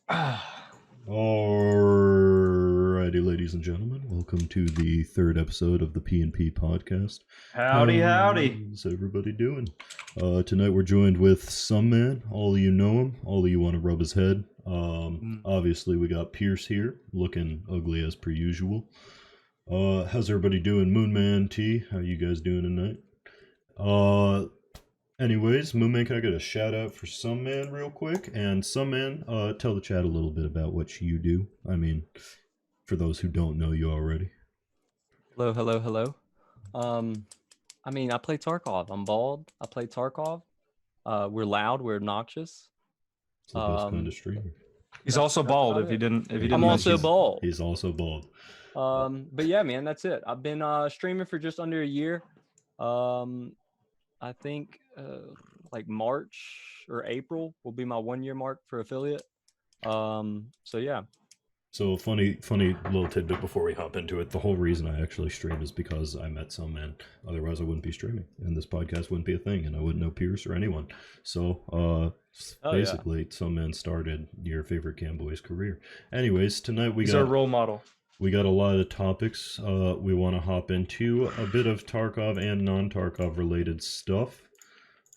Alrighty, ladies and gentlemen, welcome to the third episode of the P&P podcast. Howdy, howdy. How's everybody doing? Tonight we're joined with some man. All of you know him. All of you want to rub his head. Obviously, we got Pierce here, looking ugly as per usual. How's everybody doing? Moonman T, how you guys doing tonight? Anyways, Moonman, can I get a shout out for Some Man real quick? And Some Man, tell the chat a little bit about what you do. I mean, for those who don't know you already. Hello. I play Tarkov. I'm bald. I play Tarkov. We're loud. We're obnoxious. It's the best kind of streamer. He's also bald. If you didn't, I'm also bald. He's also bald. But yeah, man, that's it. I've been streaming for just under a year. I think like March or April will be my 1 year mark for affiliate. So yeah. So funny little tidbit before we hop into it. The whole reason I actually stream is because I met Some Man. Otherwise, I wouldn't be streaming, and this podcast wouldn't be a thing, and I wouldn't know Pierce or anyone. So basically, Some Man started your favorite Camboy's career. Anyways, tonight he's our role model. We got a lot of topics we want to hop into, a bit of Tarkov and non-Tarkov related stuff.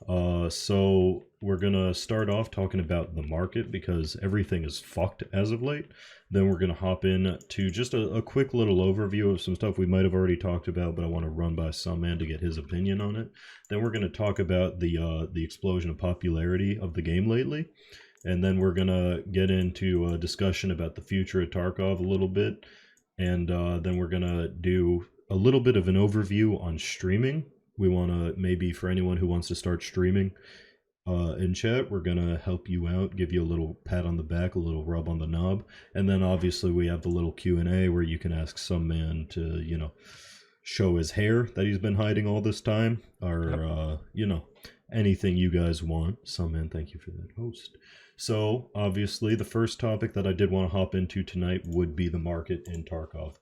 So we're going to start off talking about the market because everything is fucked as of late. Then we're going to hop in to just a quick little overview of some stuff we might have already talked about, but I want to run by Some Man to get his opinion on it. Then we're going to talk about the explosion of popularity of the game lately. And then we're going to get into a discussion about the future of Tarkov a little bit. And then we're going to do a little bit of an overview on streaming. We want to, maybe for anyone who wants to start streaming in chat, we're going to help you out, give you a little pat on the back, a little rub on the knob. And then obviously we have the little Q&A where you can ask Some Man to, show his hair that he's been hiding all this time. Or, anything you guys want. Some Man, thank you for that host. So, obviously, the first topic that I did want to hop into tonight would be the market in Tarkov.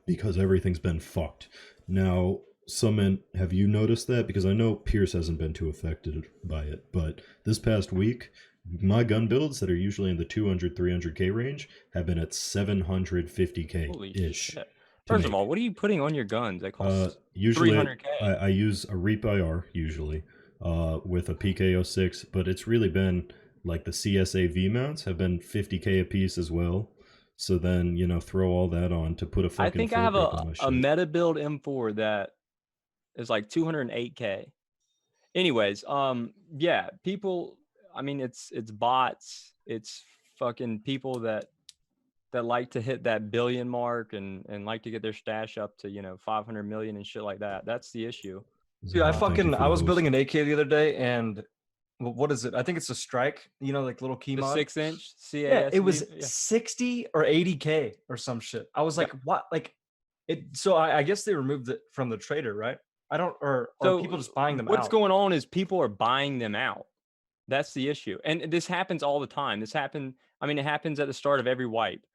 Because everything's been fucked. Now, Some Man, have you noticed that? Because I know Pierce hasn't been too affected by it, but this past week, my gun builds that are usually in the 200, 300k range have been at 750k-ish. First of all, what are you putting on your guns that cost usually 300k? I use a Reap IR, usually, with a PK06, but it's really been... like the CSAV mounts have been 50k a piece as well. So then, throw all that on to put a fucking... I think I have a meta build M4 that is like 208k. Anyways, yeah, people, it's bots. It's fucking people that like to hit that billion mark and like to get their stash up to, 500 million and shit like that. That's the issue. Dude, I was building an AK the other day and what is it? I think it's a strike, like little key mod. 6-inch CAS. Yeah, it was 60 or 80k or some shit. I was like, what? Like it. So I guess they removed it from the trader, right? I don't, or people just buying them out. What's going on is people are buying them out. That's the issue. And this happens all the time. It happens at the start of every wipe.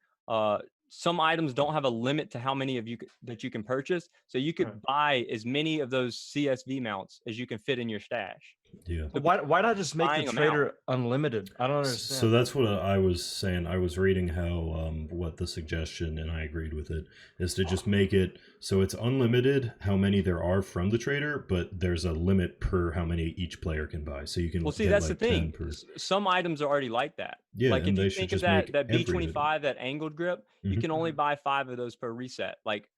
Some items don't have a limit to how many of you that you can purchase. So you could buy as many of those CSV mounts as you can fit in your stash. Yeah. But why not just make the trader unlimited? I don't understand. So that's what I was saying. I was reading how what the suggestion, and I agreed with it, is to just make it so it's unlimited how many there are from the trader, but there's a limit per how many each player can buy. So you can that's like the thing. Some items are already like that. Yeah, like if you think of that B25, that angled grip, you can only buy 5 of those per reset. Like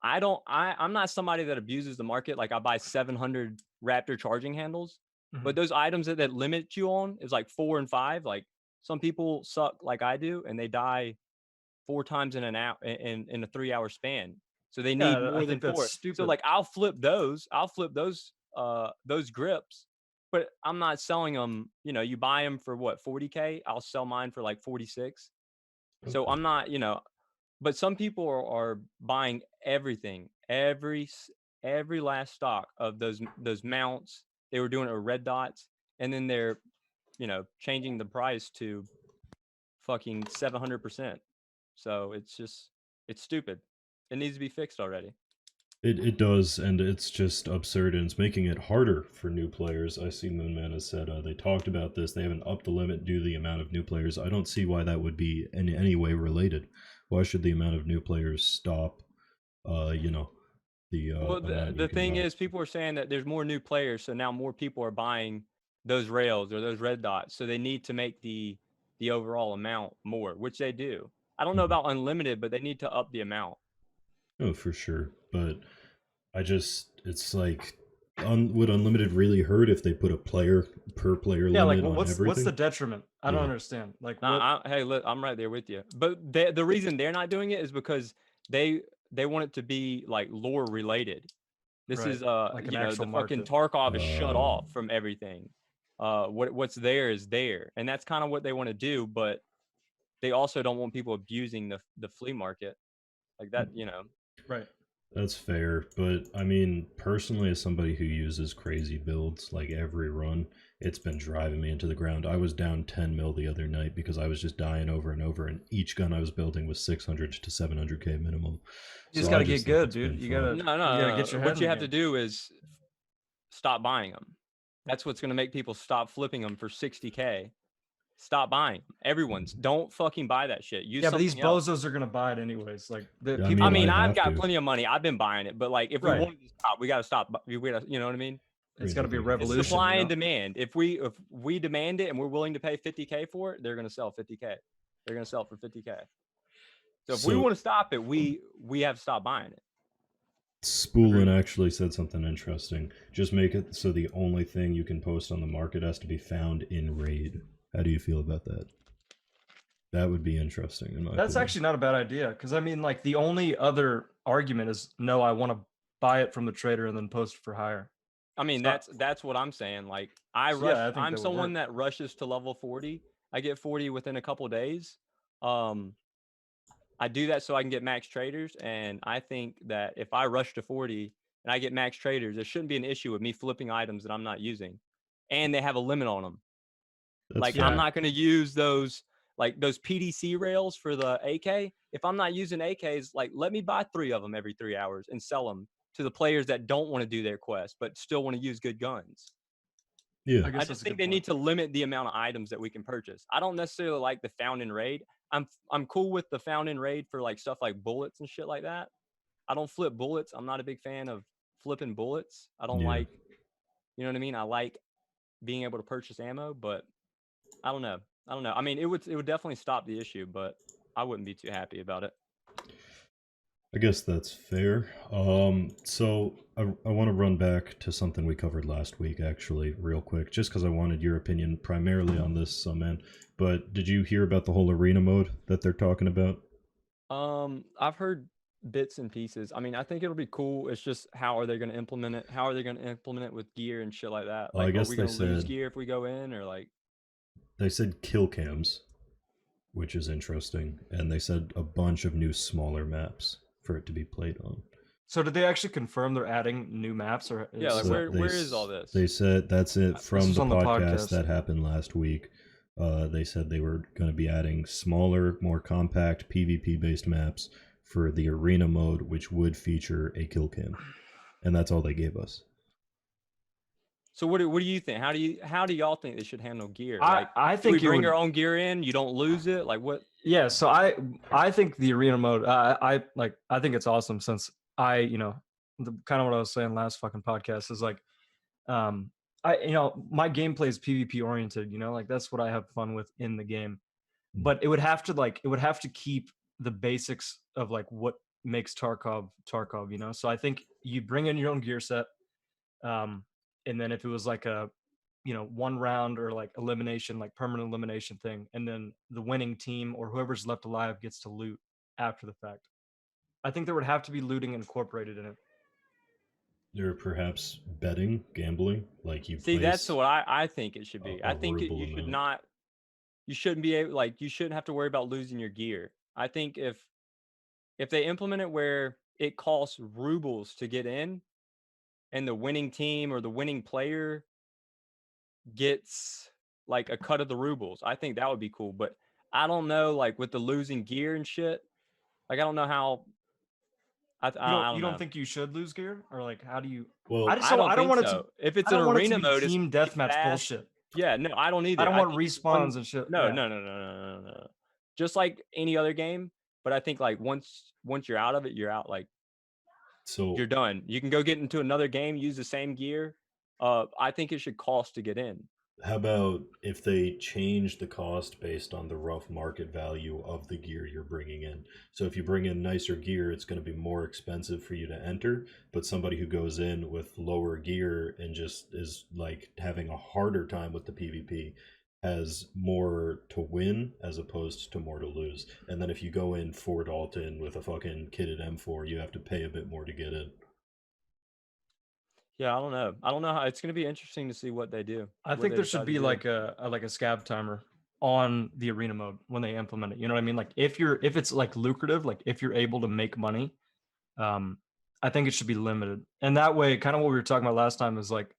I'm not somebody that abuses the market. Like I buy 700 Raptor charging handles, but those items that limit you on is like 4 and 5. Like some people suck like I do, and they die 4 times in an hour in a 3-hour span. So they need more than 4. So like I'll flip those grips, but I'm not selling them. You buy them for what, 40k? I'll sell mine for like 46. So I'm not, but some people are buying everything, every last stock of those mounts. They were doing it with red dots, and then they're, changing the price to fucking 700%. So it's stupid. It needs to be fixed already. It does, and it's just absurd, and it's making it harder for new players. I see Moonman has said they talked about this. They haven't upped the limit due to the amount of new players. I don't see why that would be in any way related. Why should the amount of new players stop? You know, the Well, the amount you the can thing buy. is, people are saying that there's more new players, so now more people are buying those rails or those red dots. So they need to make the overall amount more, which they do. I don't know Mhm. about unlimited, but they need to up the amount. Oh, for sure. But it's like, would unlimited really hurt if they put a player per player Yeah, like limit on what's the everything? detriment? I don't Yeah. understand. Like what? Nah, hey, look, I'm right there with you. But the reason they're not doing it is because they they want it to be like lore related. This Right. is Like an you know, actual the fucking market. Tarkov is shut Uh, off from everything. What's there is there, and that's kind of what they want to do. But they also don't want people abusing the flea market like that. You know, Right. that's fair, but I mean, personally, as somebody who uses crazy builds like every run, it's been driving me into the ground. I was down 10 mil the other night because I was just dying over and over, and each gun I was building was 600 to 700k minimum. You just So I gotta just get think good, it's been dude. You fun. gotta no, you gotta no, get no. your head What in you the have to game. do is stop buying them. That's what's going to make people stop flipping them for 60k. Stop buying. Everyone's don't fucking buy that shit. Use Yeah, but these something else. bozos are gonna buy it anyways. Like the Yeah, I people I mean, that mean, I I've have got to. plenty of money. I've been buying it, but like, if we right. wanted to stop, we got to stop. We gotta, you know what I mean? It's Green gotta be a Hill Gang. It's revolution, supply you and know? demand. If we demand it and we're willing to pay 50k for it, they're gonna sell 50k. They're gonna sell it for 50k. So if we So want to stop it, we have to stop buying it. Spoolin actually said something interesting. Just make it so the only thing you can post on the market has to be found in raid. How do you feel about that? That would be interesting in my That's opinion. actually not a bad idea because I mean, like the only other argument is no, I want to buy it from the trader and then post it for hire. I mean, So, that's what I'm saying. Like yeah, I think I'm that would someone work. that rushes to level 40. I get 40 within a couple days. Um, I do that so I can get max traders, and I think that if I rush to 40 and I get max traders, there shouldn't be an issue with me flipping items that I'm not using, and they have a limit on them. That's Like fair. I'm not going to use those like those PDC rails for the AK. If I'm not using AKs, like let me buy 3 of them every 3 hours and sell them to the players that don't want to do their quest but still want to use good guns. Yeah. I I guess just that's a think good they point. need to limit the amount of items that we can purchase. I don't necessarily like the found in raid. I'm cool with the found in raid for like stuff like bullets and shit like that. I don't flip bullets. I'm not a big fan of flipping bullets. I don't Yeah. like, you know what I mean? I like being able to purchase ammo, but I don't know. I don't know. I mean, it would definitely stop the issue, but I wouldn't be too happy about it. I guess that's fair. So I want to run back to something we covered last week, actually, real quick, just because I wanted your opinion primarily on this, man. But did you hear about the whole arena mode that they're talking about? I've heard bits and pieces. I mean, I think it'll be cool. It's just how are they going to implement it? How are they going to implement it with gear and shit like that? I Like, are guess we they going to lose said gear if we go in, or like? they said kill cams, which is interesting, and they said a bunch of new smaller maps for it to be played on. So did they actually confirm they're adding new maps or Yeah, like So where is all this? They said that's it from was the on the podcast podcast. that happened last week. They said they were going to be adding smaller, more compact PvP based maps for the arena mode, which would feature a kill cam, and that's all they gave us. So what do you think? How do y'all think they should handle gear? I Like, I do we think it bring would. our own gear in? You don't lose it. Like what? Yeah, so I think the arena mode I think it's awesome since I the kind of what I was saying last fucking podcast is like I my gameplay is PvP oriented, like that's what I have fun with in the game. But it would have to keep the basics of like what makes Tarkov, So I think you bring in your own gear set, and then if it was like a one round or like elimination, like permanent elimination thing, and then the winning team or whoever's left alive gets to loot after the fact. I think there would have to be looting incorporated in it. Or perhaps betting, gambling, like you See, that's place what I think it should be. a I think ruble you should amount. not. You shouldn't be able like you shouldn't have to worry about losing your gear. I think if they implement it where it costs rubles to get in, and the winning team or the winning player gets like a cut of the rubles, I think that would be cool. But I don't know, like with the losing gear and shit, like I don't know how You don't think you should lose gear, or like how do you? Well, I just I don't. don't I don't think want it to. so. If it's I an don't want it to arena be mode, it's team gonna be deathmatch fast. bullshit. Yeah, no, I don't I either. don't I want think respawns and shit. no, Yeah. no, no, no, no, no, no. Just like any other game, but I think like once you're out of it, you're out. Like so you're done. You can go get into another game, use the same gear. I think it should cost to get in. how about if they change the cost based on the rough market value of the gear you're bringing in? So if you bring in nicer gear, it's going to be more expensive for you to enter. But somebody who goes in with lower gear and just is like having a harder time with the PvP has more to win as opposed to more to lose. And then if you go in Fort Alton with a fucking kitted M4, you have to pay a bit more to get in. Yeah, I don't know. I don't know how it's going to be interesting to see what they do. I think there should be like a scab timer on the arena mode when they implement it. You know what I mean? Like if it's like lucrative, like if you're able to make money, I think it should be limited. And that way, kind of what we were talking about last time is like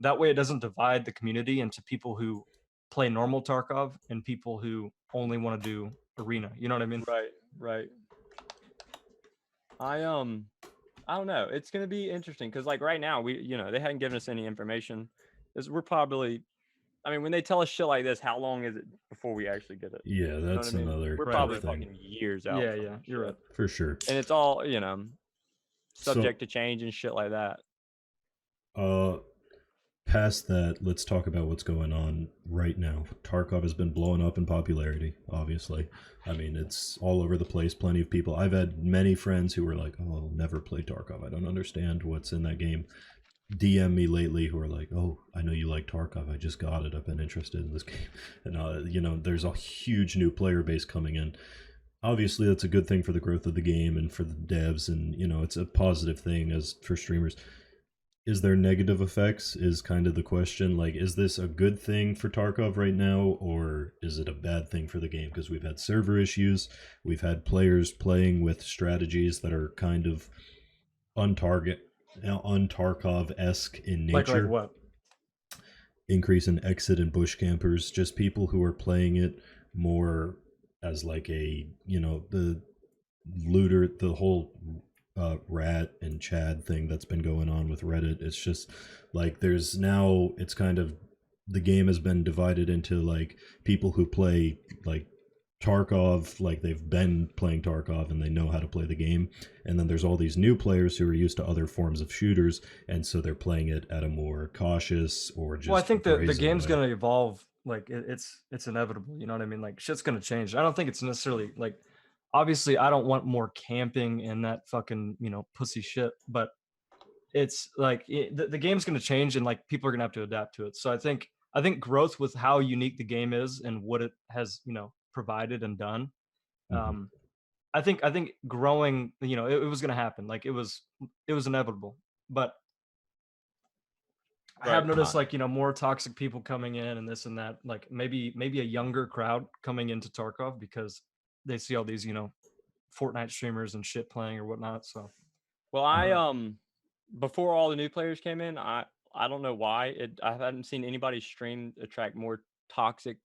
that way it doesn't divide the community into people who play normal Tarkov and people who only want to do arena. You know what I mean? Right, right. I don't know. It's gonna be interesting because like right now they hadn't given us any information. We're probably, I mean, when they tell us shit like this, how long is it before we actually get it? Yeah, that's I mean? another We're Right, probably thing. fucking years out. Yeah, from yeah, this you're shit. right. For sure. And it's all subject to change and shit like that. Past that, let's talk about what's going on right now. Tarkov has been blowing up in popularity, obviously. I mean, it's all over the place. Plenty of people. I've had many friends who were like, "Oh, I'll never play Tarkov. I don't understand what's in that game." DM me lately who are like, "Oh, I know you like Tarkov. I just got it. I've been interested in this game." And there's a huge new player base coming in. Obviously, that's a good thing for the growth of the game and for the devs, and it's a positive thing as for streamers. Is there negative effects is kind of the question. Like, is this a good thing for Tarkov right now, or is it a bad thing for the game? Because we've had server issues, we've had players playing with strategies that are kind of un-Tarkov-esque in nature. Like what? Increase in exit and bush campers, just people who are playing it more as like a, the looter, the whole Rat and Chad thing that's been going on with Reddit. It's just like it's kind of, the game has been divided into like people who play like Tarkov, like they've been playing Tarkov and they know how to play the game, and then there's all these new players who are used to other forms of shooters, and so they're playing it at a more cautious or just. Well, I think the game's way. gonna evolve. Like it's inevitable. You know what I mean? Like shit's gonna change. I don't think it's necessarily like. Obviously, I don't want more camping and that fucking pussy shit. But it's like the game's gonna change and like people are gonna have to adapt to it. So I think growth with how unique the game is and what it has provided and done. Mhm. I think growing. It was gonna happen. Like it was inevitable. But I have noticed like more toxic people coming in and this and that. Like maybe a younger crowd coming into Tarkov because they see all these Fortnite streamers and shit playing or whatnot. So well, I before all the new players came in, I don't know why I haven't seen anybody stream attract more toxic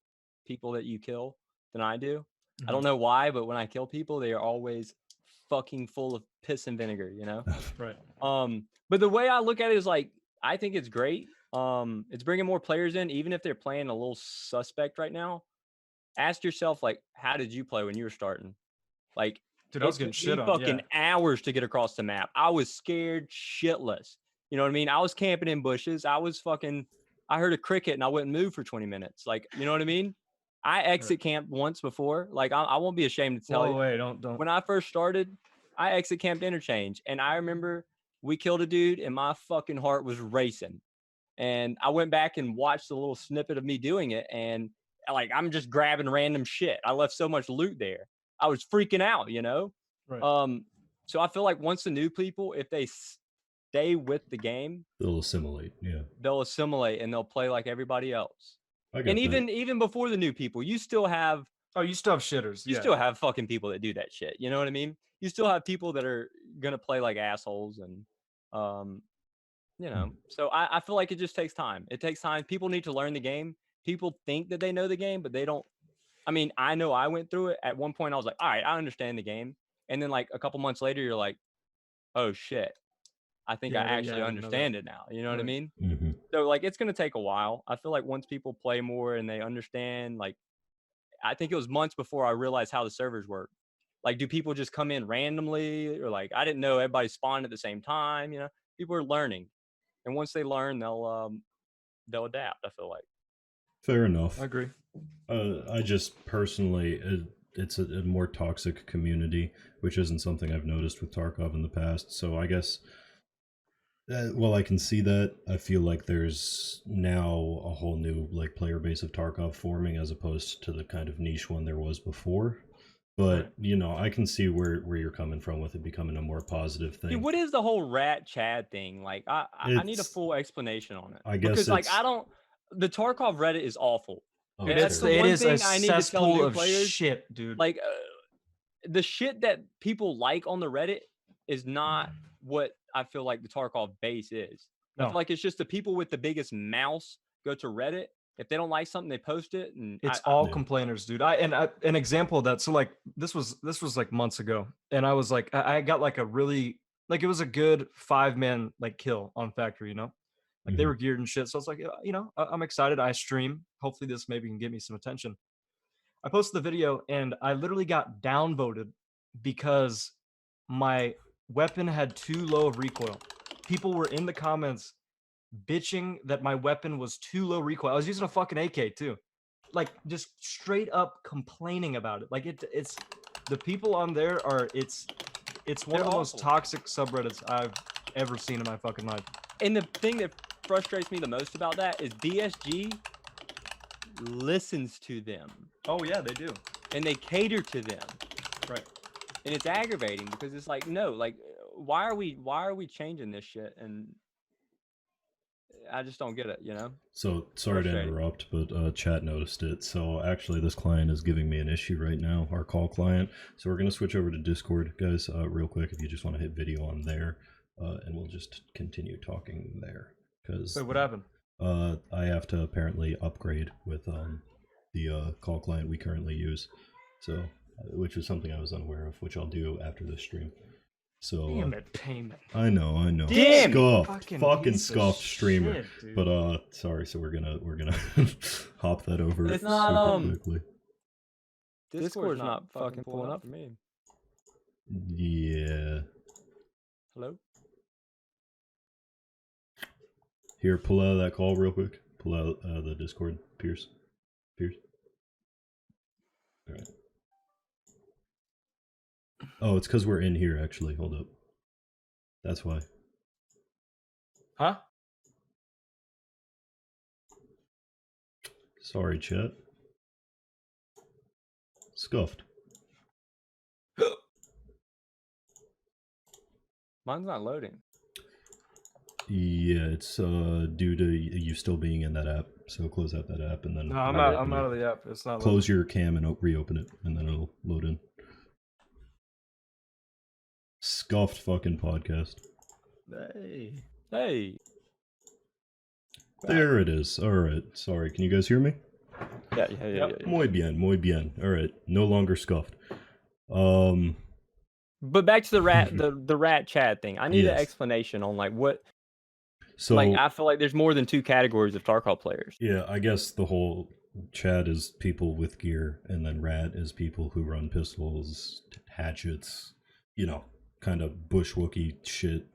people that you kill than I do. I don't know why, but when I kill people, they are always fucking full of piss and vinegar, Right. But the way I look at it is like, I think it's great. It's bringing more players in, even if they're playing a little suspect right now. Ask yourself, like, how did you play when you were starting? Like, dude, I was getting shit on. Fucking hours to get across the map. I was scared shitless. You know what I mean? I was camping in bushes. I heard a cricket and I wouldn't move for 20 minutes. Like, you know what I mean? I exit camped once before. Like, I won't be ashamed to tell you. Wait, don't. When I first started, I exit camped interchange, and I remember we killed a dude, and my fucking heart was racing. And I went back and watched a little snippet of me doing it, and like I'm just grabbing random shit. I left so much loot there. I was freaking out, Right. So I feel like once the new people, if they stay with the game, they'll assimilate. Yeah, they'll assimilate and they'll play like everybody else. and even before the new people, you still have shitters. You still have fucking people that do that shit. You know what I mean? You still have people that are gonna play like assholes, and So I feel like it just takes time. It takes time. People need to learn the game. People think that they know the game, but they don't. I mean, I know I went through it. At one point, I was like, all right, I understand the game. And then like a couple months later, you're like, oh shit, I think I actually understand it now. You know what I mean? Mm-hmm. So like it's gonna take a while. I feel like once people play more and they understand, like I think it was months before I realized how the servers work. Like, do people just come in randomly, or like I didn't know everybody spawned at the same time? You know, people are learning, and once they learn, they'll adapt. I feel like. Fair enough. I agree. I just personally, it's a more toxic community, which isn't something I've noticed with Tarkov in the past. So I guess, well, I can see that. I feel like there's now a whole new like player base of Tarkov forming, as opposed to the kind of niche one there was before. But you know, I can see where you're coming from with it becoming a more positive thing. Dude, what is the whole rat Chad thing? Like, I need a full explanation on it. I guess because like I don't. The Tarkov Reddit is awful. Oh, That's it is a I need to tell cesspool new of players. shit, dude. Like, the shit that people like on the Reddit is not what I feel like the Tarkov base is. I feel like it's just the people with the biggest mouse go to Reddit. If they don't like something, they post it, and it's all complainers, dude. An example of that. So like this was like months ago, and I was like, I got like a really like it was a good 5-man like kill on Factory, you know, like they were geared and shit. So I was like, you know, I'm excited. I stream. Hopefully this maybe can get me some attention. I posted the video, and I literally got downvoted because my weapon had too low of recoil. People were in the comments bitching that my weapon was too low recoil. I was using a fucking AK too. Like just straight up complaining about it. Like it's the people on there are it's one of the most toxic subreddits I've ever seen in my fucking life. And the thing that frustrates me the most about that is BSG listens to them. Oh yeah, they do. And they cater to them. Right. And it's aggravating because it's like, no, like why are we changing this shit? And I just don't get it, you know? So, sorry to interrupt, but chat noticed it. So, actually, this client is giving me an issue right now, our call client. So, we're going to switch over to Discord, guys, real quick, if you just want to hit video on there, and we'll just continue talking there. Because wait, what happened? I have to apparently upgrade with the call client we currently use. So, which is something I was unaware of, which I'll do after this stream. So damn it, payment. I know. Damn, fucking scuffed streamer. Shit, but sorry, so we're gonna hop that over it's not, super quickly. Discord's not fucking pulling up for me. Yeah. Hello? Here, pull out of that call real quick. Pull out the Discord, Pierce. All right. Oh, it's because we're in here, actually. Hold up. That's why. Huh? Sorry, chat. Scuffed. Mine's not loading. Yeah, it's due to you still being in that app. So close out that app and then... No, I'm out of the app. It's not close your cam and reopen it, and then it'll load in. Scuffed fucking podcast. Hey. There it is. All right. Sorry. Can you guys hear me? Yeah. Muy bien. All right. No longer scuffed. But back to the rat, the rat Chad thing. I need an explanation on like what. So like I feel like there's more than 2 categories of Tarkov players. Yeah, I guess the whole Chad is people with gear, and then rat is people who run pistols, hatchets, you know, kind of bushwookie shit.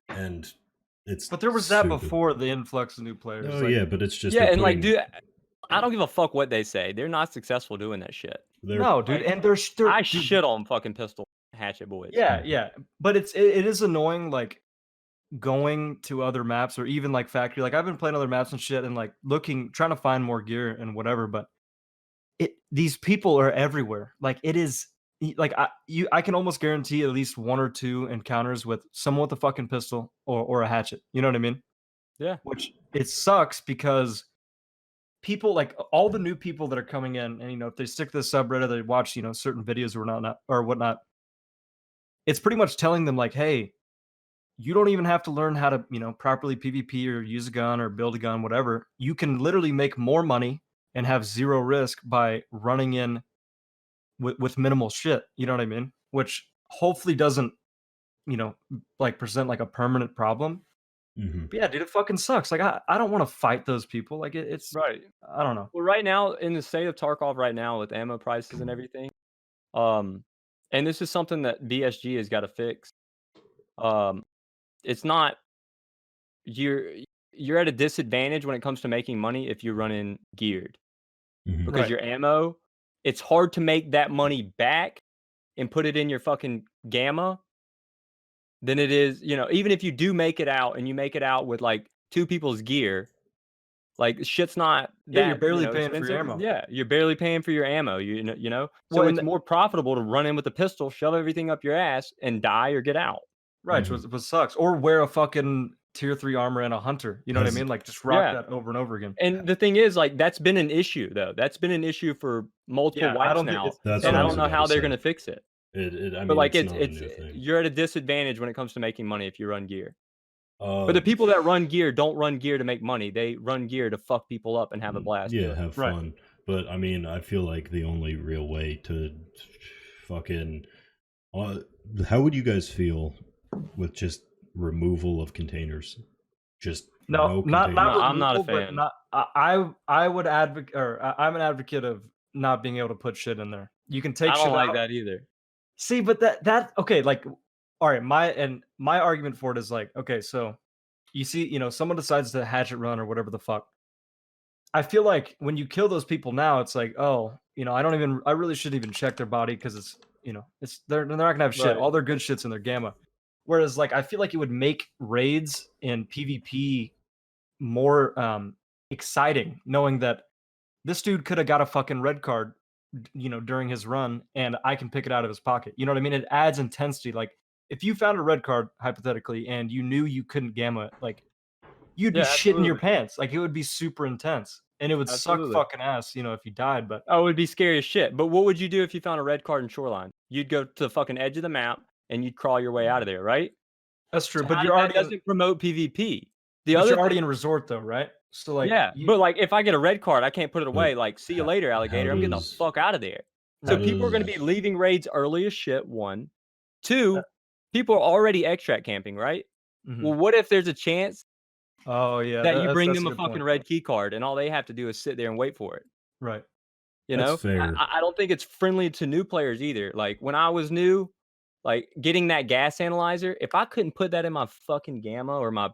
And it's but there was that before the influx of new players. Oh like, yeah, but it's just and like, dude, I don't give a fuck what they say. They're not successful doing that shit. No, dude, like, and they're I shit on fucking pistol hatchet boys. Yeah, but it is annoying, like going to other maps or even like Factory. Like I've been playing other maps and shit, and like trying to find more gear and whatever. But these people are everywhere. Like it is. Like I can almost guarantee at least 1 or 2 encounters with someone with a fucking pistol or a hatchet. You know what I mean? Yeah. Which it sucks because people like all the new people that are coming in, and you know, if they stick to the subreddit, they watch, you know, certain videos or whatnot. It's pretty much telling them like, hey, you don't even have to learn how to, you know, properly PvP or use a gun or build a gun, whatever. You can literally make more money and have 0 risk by running in with minimal shit, you know what I mean? Which hopefully doesn't like present like a permanent problem. Hmm. But yeah, dude, it fucking sucks. Like I don't want to fight those people. Like it's Right. I don't know. Well, right now in the state of Tarkov right now with ammo prices and everything, um, and this is something that BSG has got to fix. Um, it's not you're you're at a disadvantage when it comes to making money if you're running geared Hmm. because Right. your ammo, it's hard to make that money back and put it in your fucking gamma than it is, even if you do make it out and you make it out with like two people's gear, like shit's not Yeah, you're that, barely paying for your expensive. ammo. Yeah, you're barely paying for your ammo, So Well, it's and more profitable to run in with a pistol, shove everything up your ass and die or get out. right, Mhm. what sucks. Or wear a fucking tier 3 armor and a hunter. You know what I Has- mean? Like just rock Yeah. that over and over again. And the thing is, like, that's been an issue though. That's been an issue for multiple Yeah, I wipes don't think now. it's That's And what I I was don't know about how to they're say. gonna fix it. I But mean, like it's it's not a it's new thing. you're at a disadvantage when it comes to making money if you run gear. Uh, But the people that run gear don't run gear to make money. They run gear to fuck people up and have a blast. yeah, doing it. have Right. fun. But I mean, I feel like the only real way to fucking how would you guys feel with just removal of containers? Just No, no not containers? No, I'm not a removal, but fan. not I would advocate, or I'm an advocate of not being able to put shit in there. You can take I shit don't like out. that either. See, but that okay, like all right, my argument for it is like, okay, so you see, someone decides to hatchet run or whatever the fuck. I feel like when you kill those people now, it's like, oh, I really shouldn't even check their body because they're not gonna have shit. Right. All their good shit's in their gamma. Whereas like I feel like it would make raids and PvP more exciting, knowing that this dude could have got a fucking red card, during his run, and I can pick it out of his pocket. You know what I mean? It adds intensity. Like if you found a red card hypothetically and you knew you couldn't gamma it, like you'd be Yeah, shitting your absolutely. pants. Like it would be super intense, and it would Absolutely. suck fucking ass, if you died. But Oh, it would be scary as shit. But what would you do if you found a red card in Shoreline? You'd go to the fucking edge of the map and you'd crawl your way out of there, right? that's true. So But that doesn't promote PvP. The but other you're already thing, in resort though, right? So like, yeah, but like if I get a red card, I can't put it away. Like, see you how- later, how alligator. I'm getting the does- fuck out of there. how So people are going to does- be leaving raids early as shit. One, two, people are already extract camping, right? Mhm. Well, what if there's a chance Oh yeah, that you that's- bring that's them a good fucking point. red key card and all they have to do is sit there and wait for it? Right. You That's know, fair. I don't think it's friendly to new players either. Like when I was new, like getting that gas analyzer, if I couldn't put that in my fucking gamma or my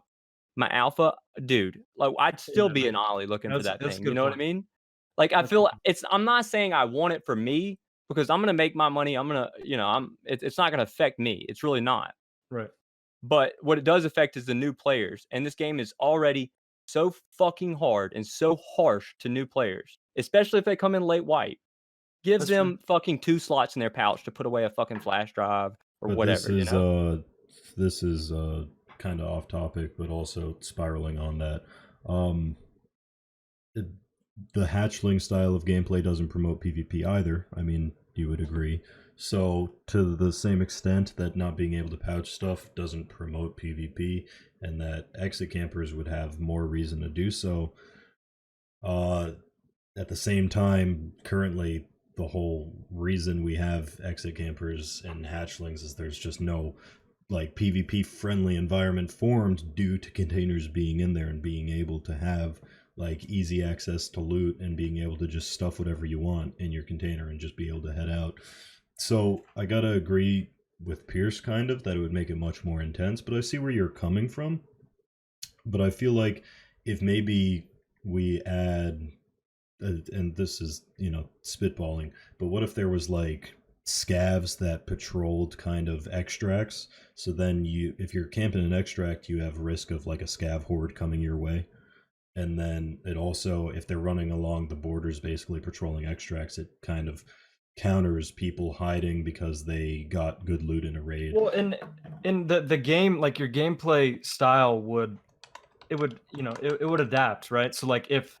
alpha, dude, like I'd still be an ollie looking for that That's a thing. You good know what I point. mean? Like I That's a feel good point. it's. I'm not saying I want it for me because I'm gonna make my money. I'm gonna, it's not gonna affect me. It's really not. Right. But what it does affect is the new players. And this game is already so fucking hard and so harsh to new players, especially if they come in late white. Gives That's true. them fucking 2 slots in their pouch to put away a fucking flash drive or But whatever. this is kind of off topic, but also spiraling on that. The hatchling style of gameplay doesn't promote PvP either. I mean, you would agree. So, to the same extent that not being able to pouch stuff doesn't promote PvP, and that exit campers would have more reason to do so, at the same time, currently, the whole reason we have exit campers and hatchlings is there's just no like PvP friendly environment formed due to containers being in there and being able to have like easy access to loot and being able to just stuff whatever you want in your container and just be able to head out. So I gotta agree with Pierce kind of that it would make it much more intense, but I see where you're coming from. But I feel like if maybe we add and this is spitballing, but what if there was like scavs that patrolled kind of extracts, so then if you're camping an extract you have risk of like a scav horde coming your way, and then it also, if they're running along the borders basically patrolling extracts, it kind of counters people hiding because they got good loot in a raid. Well, in the game, like your gameplay style would adapt, right? So like if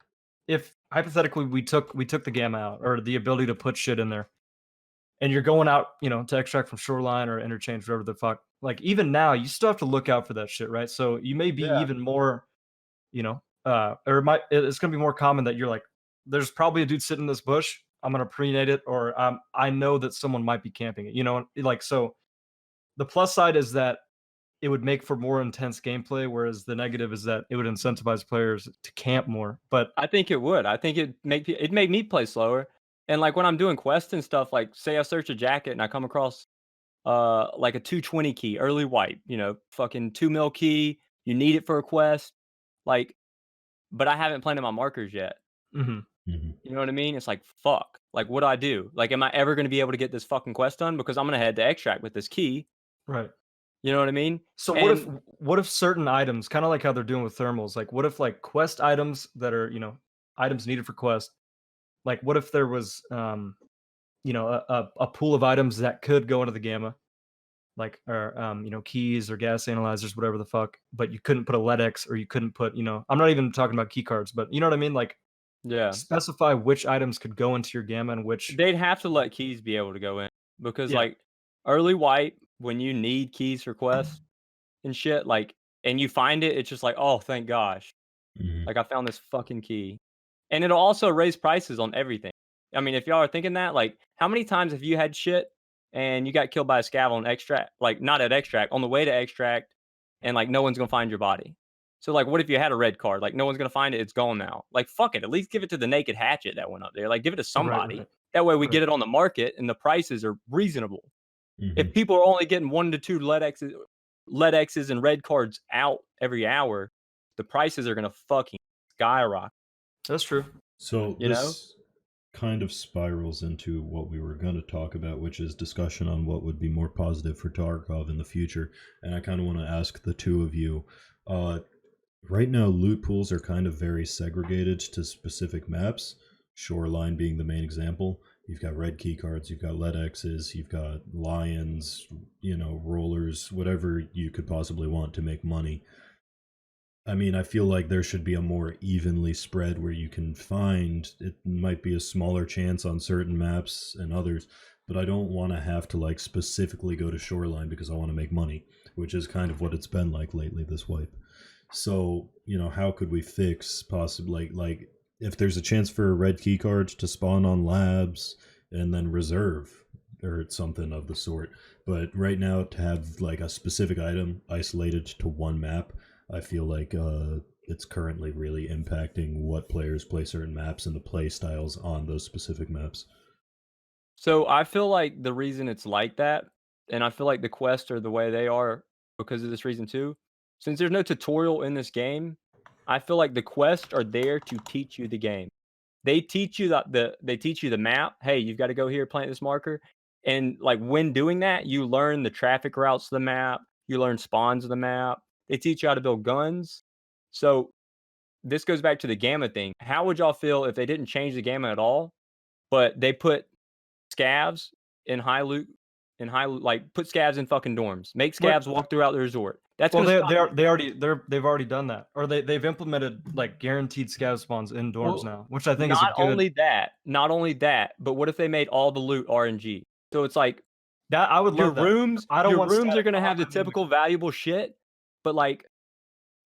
hypothetically we took the gamma out, or the ability to put shit in there, and you're going out, to extract from Shoreline or interchange, whatever the fuck, like even now you still have to look out for that shit, right? So you may be Yeah. even more, or it's gonna be more common that you're like, there's probably a dude sitting in this bush, I'm gonna prenate it, or I know that someone might be camping it, like. So the plus side is that it would make for more intense gameplay, whereas the negative is that it would incentivize players to camp more. But I think it would. I think it make me play slower. And like when I'm doing quests and stuff, like say I search a jacket and I come across like a 220 key, early wipe, fucking 2 mil key, you need it for a quest. Like, but I haven't planted my markers yet. mhm. You know what I mean? It's like, fuck. Like, what do I do? Like, am I ever going to be able to get this fucking quest done? Because I'm going to head to extract with this key. Right. You know what I mean? So And what if certain items, kind of like how they're doing with thermals, like what if like quest items that are, items needed for quest, like what if there was a pool of items that could go into the gamma, like or keys or gas analyzers, whatever the fuck, but you couldn't put a LEDX or you couldn't put, I'm not even talking about key cards, but you know what I mean? Like yeah, specify which items could go into your gamma and which they'd have to let keys be able to go in because, Yeah. like, early wipe, when you need keys for quests and shit, like, and you find it, it's just like, oh, thank gosh. Mhm. Like, I found this fucking key. And it'll also raise prices on everything. I mean, if y'all are thinking that, like, how many times have you had shit and you got killed by a scav on extract, like, not at extract, on the way to extract, and, like, no one's gonna find your body? So, like, what if you had a red card? Like, no one's gonna find it, it's gone now. Like, fuck it, at least give it to the naked hatchet that went up there. Like, give it to somebody. right. That way we Right. get it on the market and the prices are reasonable. Mhm. If people are only getting 1 to 2 LEDXs and red cards out every hour, the prices are gonna fucking skyrocket. That's true. So You know? this kind of spirals into what we were going to talk about, which is discussion on what would be more positive for Tarkov in the future. And I kind of want to ask the two of you. Right now, loot pools are kind of very segregated to specific maps. Shoreline being the main example. You've got red key cards, you've got LEDXs, you've got lions, rollers, whatever you could possibly want to make money. I mean, I feel like there should be a more evenly spread where you can find it might be a smaller chance on certain maps and others, but I don't want to have to like specifically go to Shoreline because I want to make money, which is kind of what it's been like lately this wipe. So, how could we fix possibly like if there's a chance for a red key card to spawn on labs and then reserve or something of the sort. But right now to have like a specific item isolated to one map, I feel like it's currently really impacting what players play certain maps and the play styles on those specific maps. So I feel like the reason it's like that, and I feel like the quests are the way they are because of this reason too. Since there's no tutorial in this game, I feel like the quests are there to teach you the game. They teach you they teach you the map. Hey, you've got to go here, plant this marker. And like when doing that, you learn the traffic routes of the map, you learn spawns of the map. They teach you how to build guns. So this goes back to the gamma thing. How would y'all feel if they didn't change the gamma at all, but they put scavs in high loot, like put scavs in fucking dorms. Make scavs walk throughout the resort. That's Well, gonna they've already done that, or they've implemented like guaranteed scav spawns in dorms now, which I think is a not good. Not only that, but what if they made all the loot RNG? So it's like That I would your love that. rooms. I don't Your want rooms are static gonna have block the on them. typical valuable shit, but like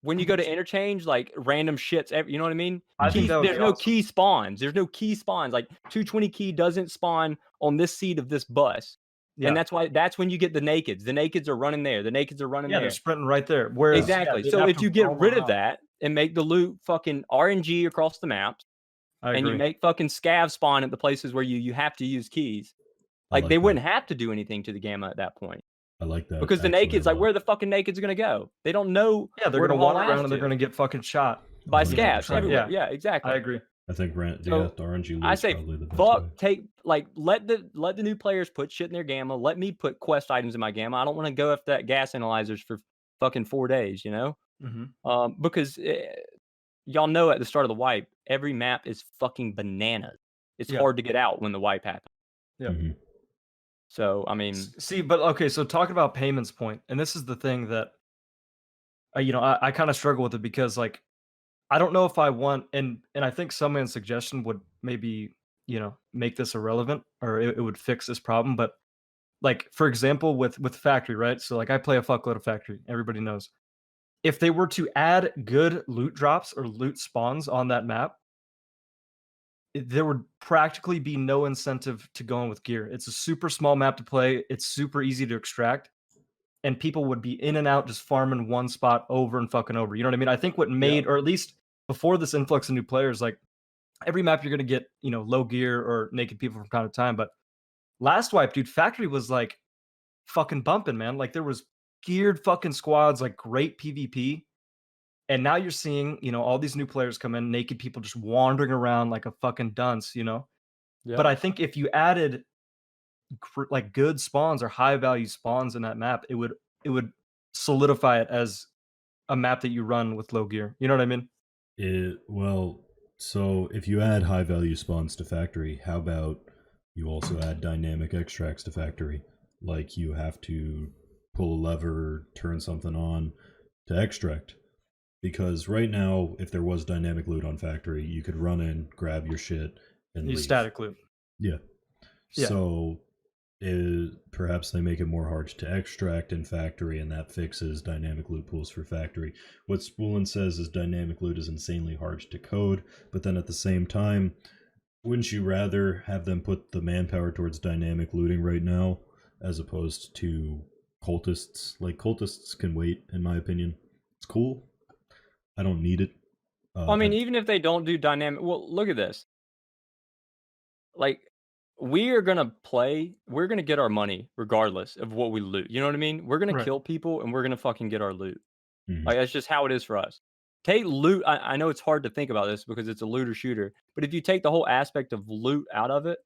when you go to interchange, like random shits. You know what I mean? I think that would There's be no awesome. key spawns. There's no key spawns. Like 220 key doesn't spawn on this seat of this bus. Yeah. And that's when you get the nakeds. The nakeds are running there. The nakeds are running Yeah, there. they're sprinting right there. Whereas, Exactly. they'd So have if to you get roam rid of around. that and make the loot fucking RNG across the maps, I and agree. you make fucking scav spawn at the places where you have to use keys, like they that. wouldn't have to do anything to the gamma at that point. I like that Because the actually nakeds, a like lot. where the fucking nakeds are gonna go? They don't know. Yeah, they're where gonna to haul wander around ass and they're to. gonna get fucking shot. By 100%. scavs everywhere. Yeah. Yeah, exactly. I agree. I think So, the RNG loot I is say probably the best fuck, way. let the new players put shit in their gamma. Let me put quest items in my gamma. I don't want to go after that gas analyzers for fucking 4 days, Mm-hmm. Because y'all know at the start of the wipe, every map is fucking bananas. It's Yeah. hard to get out when the wipe happens. Yeah. Mhm. So I mean, See, but okay, so talking about payments point, and this is the thing that I kind of struggle with it because like I don't know if I want and I think someone's suggestion would maybe, make this irrelevant or it would fix this problem. But like for example, with factory, right? So like I play a fuckload of factory, everybody knows. If they were to add good loot drops or loot spawns on that map, there would practically be no incentive to go in with gear. It's a super small map to play. It's super easy to extract. and people would be in and out just farming one spot over and fucking over. You know what I mean? I think what made, or at least before this influx of new players, like every map you're gonna get, low gear or naked people from time to time. But last wipe, dude, factory was like fucking bumping, man. Like there was geared fucking squads, like great PvP. And now you're seeing, all these new players come in, naked people just wandering around like a fucking dunce, Yeah. But I think if you added like good spawns or high value spawns in that map, it would solidify it as a map that you run with low gear. You know what I mean? Well, so if you add high value spawns to factory, how about you also add dynamic extracts to factory? Like you have to pull a lever, turn something on to extract. Because right now, if there was dynamic loot on factory, you could run in, grab your shit, and You leave. static loot. Yeah. So perhaps they make it more hard to extract in factory, and that fixes dynamic loot pools for factory. What Spoolin says is dynamic loot is insanely hard to code, but then at the same time, wouldn't you rather have them put the manpower towards dynamic looting right now as opposed to cultists? Like cultists can wait, in my opinion. It's cool. I don't need it. I mean, even if they don't do dynamic, well, look at this. Like, we're gonna get our money regardless of what we loot. You know what I mean? We're gonna kill people and we're gonna fucking get our loot. Like that's just how it is for us. Take loot. I know it's hard to think about this because it's a looter shooter, but if you take the whole aspect of loot out of it,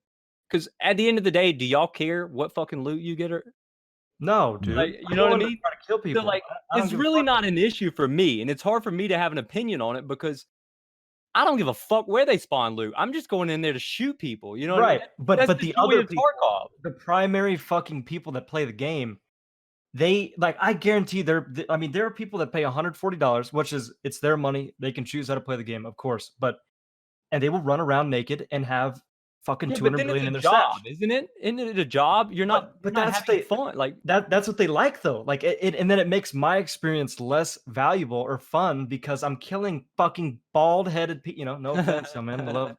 because at the end of the day, do y'all care what fucking loot you get? No, dude. Like, you know what I mean? Try to kill people. So, like, I don't it's give a really fuck. not an issue for me, and it's hard for me to have an opinion on it because I don't give a fuck where they spawn loot. I'm just going in there to shoot people. You know what I mean? But That's the joy other of people, Tarkov. the primary fucking people that play the game, they like, I guarantee there are people that pay $140, which is, it's their money. They can choose how to play the game, of course, and they will run around naked and have fucking Yeah, 200 but then million in it's their a job, stash. isn't it? Isn't it a job? You're not, But you're not that's having fun. Like that's what they like though. Like it, and then it makes my experience less valuable or fun because I'm killing fucking bald-headed no offense, man. I love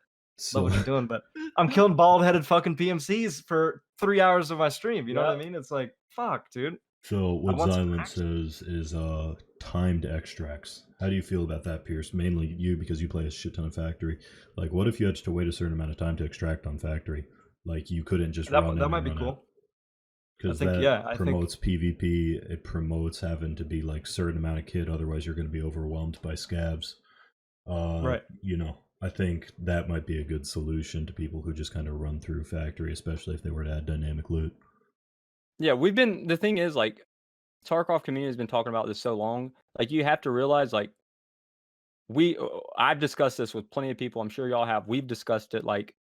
what you're doing, but I'm killing bald-headed fucking PMCs for 3 hours of my stream. You know what I mean? It's like, fuck, dude. So what Xylem says is timed extracts. How do you feel about that, Pierce? Mainly you, because you play a shit ton of factory. Like, what if you had to wait a certain amount of time to extract on factory? Like, you couldn't just run in. That might be cool. Because that promotes PvP. It promotes having to be like certain amount of kit, otherwise you're going to be overwhelmed by scabs. Right. I think that might be a good solution to people who just kind of run through factory, especially if they were to add dynamic loot. Yeah, the thing is, like, Tarkov community has been talking about this so long. Like, you have to realize, like, I've discussed this with plenty of people. I'm sure y'all have. We've discussed it. Like,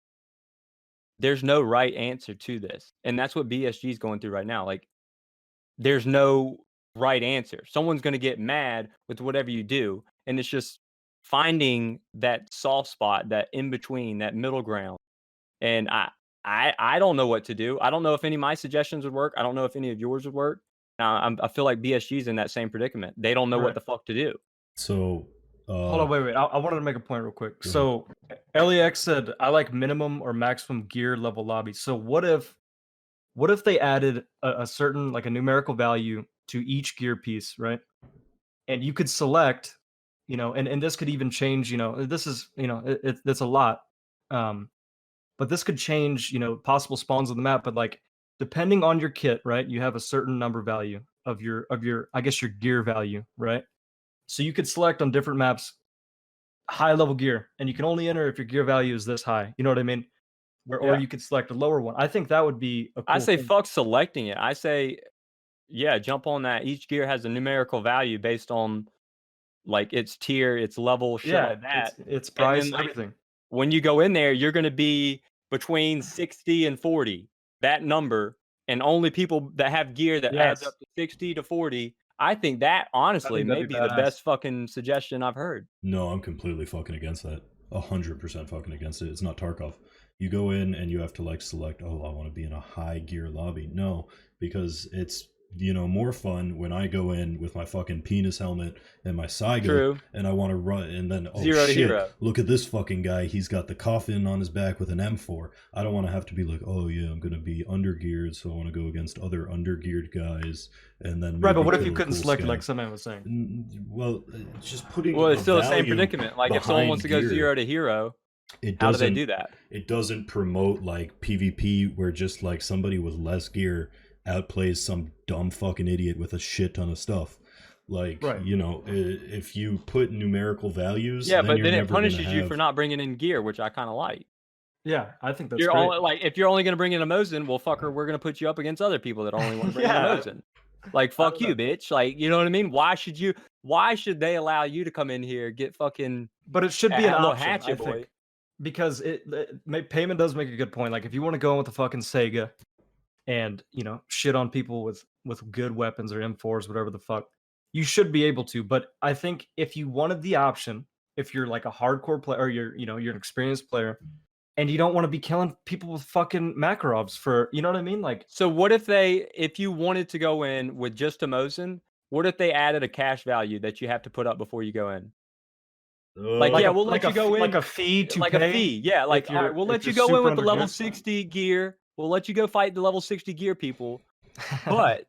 there's no right answer to this, and that's what BSG is going through right now. Like, there's no right answer. Someone's going to get mad with whatever you do, and it's just finding that soft spot, that in between, that middle ground. And I don't know what to do. I don't know if any of my suggestions would work. I don't know if any of yours would work. I feel like BSG's in that same predicament. They don't know what the fuck to do. So hold on, wait. I wanted to make a point real quick. So LEX said, I like minimum or maximum gear level lobbies. So what if they added a certain, like a numerical value to each gear piece, right? And you could select, and this could even change, this is, it's a lot. But this could change, possible spawns on the map. But like, depending on your kit, right, you have a certain number value of your, I guess, your gear value, right? So you could select on different maps high level gear, and you can only enter if your gear value is this high. You know what I mean? Or you could select a lower one. I think that would be a cool I say thing. fuck selecting it. I say, yeah, jump on that. Each gear has a numerical value based on like its tier, its level, shit like that. It's price, then, like, everything. When you go in there, you're going to be between 60 and 40, that number, and only people that have gear that adds up to 60 to 40. I think that honestly may be the best fucking suggestion I've heard. No, I'm completely fucking against that. 100% fucking against it. It's not Tarkov. You go in and you have to like select, oh, I want to be in a high gear lobby. No, because it's more fun when I go in with my fucking penis helmet and my Saiga True. and I want to run and then Zero to shit, hero. look at this fucking guy, he's got the coffin on his back with an M4. I don't want to have to be like, oh yeah, I'm gonna be undergeared, so I want to go against other undergeared guys and then Right, but maybe what if kill you a couldn't cool select it sky. like Sunman was saying? Well, just putting Well, it's a still the same value predicament. Like if someone wants to go behind gear, 0 to hero, it how do they doesn't do that? it doesn't promote like PvP where just like somebody with less gear outplays some dumb fucking idiot with a shit ton of stuff. Like, Right. if you put numerical values, Yeah, but you're then it never gonna punishes you for have- not bringing in gear, which I kind of like. Yeah, I think that's You're great. only, like if you're only going to bring in a Mosin, well, fucker, we're going to put you up against other people that only want to bring Yeah. in a Mosin. Like fuck you, bitch. Like you know what I mean? Why should they allow you to come in here get fucking? But it should be an little option, hatchet I boy. think, because payment does make a good point. Like if you want to go in with the fucking Sega, and shit on people with good weapons or M4s, whatever the fuck, you should be able to. But I think if you wanted the option, if you're like a hardcore player or you're an experienced player, and you don't want to be killing people with fucking Makarovs for, you know what I mean? Like, So what if you wanted to go in with just a Mosin, what if they added a cash value that you have to put up before you go in? Like, yeah, we'll let you go in like a fee to like pay. a fee. Yeah, like all right, we'll let you go in with the level 60 gear. We'll let you go fight the level 60 gear people, but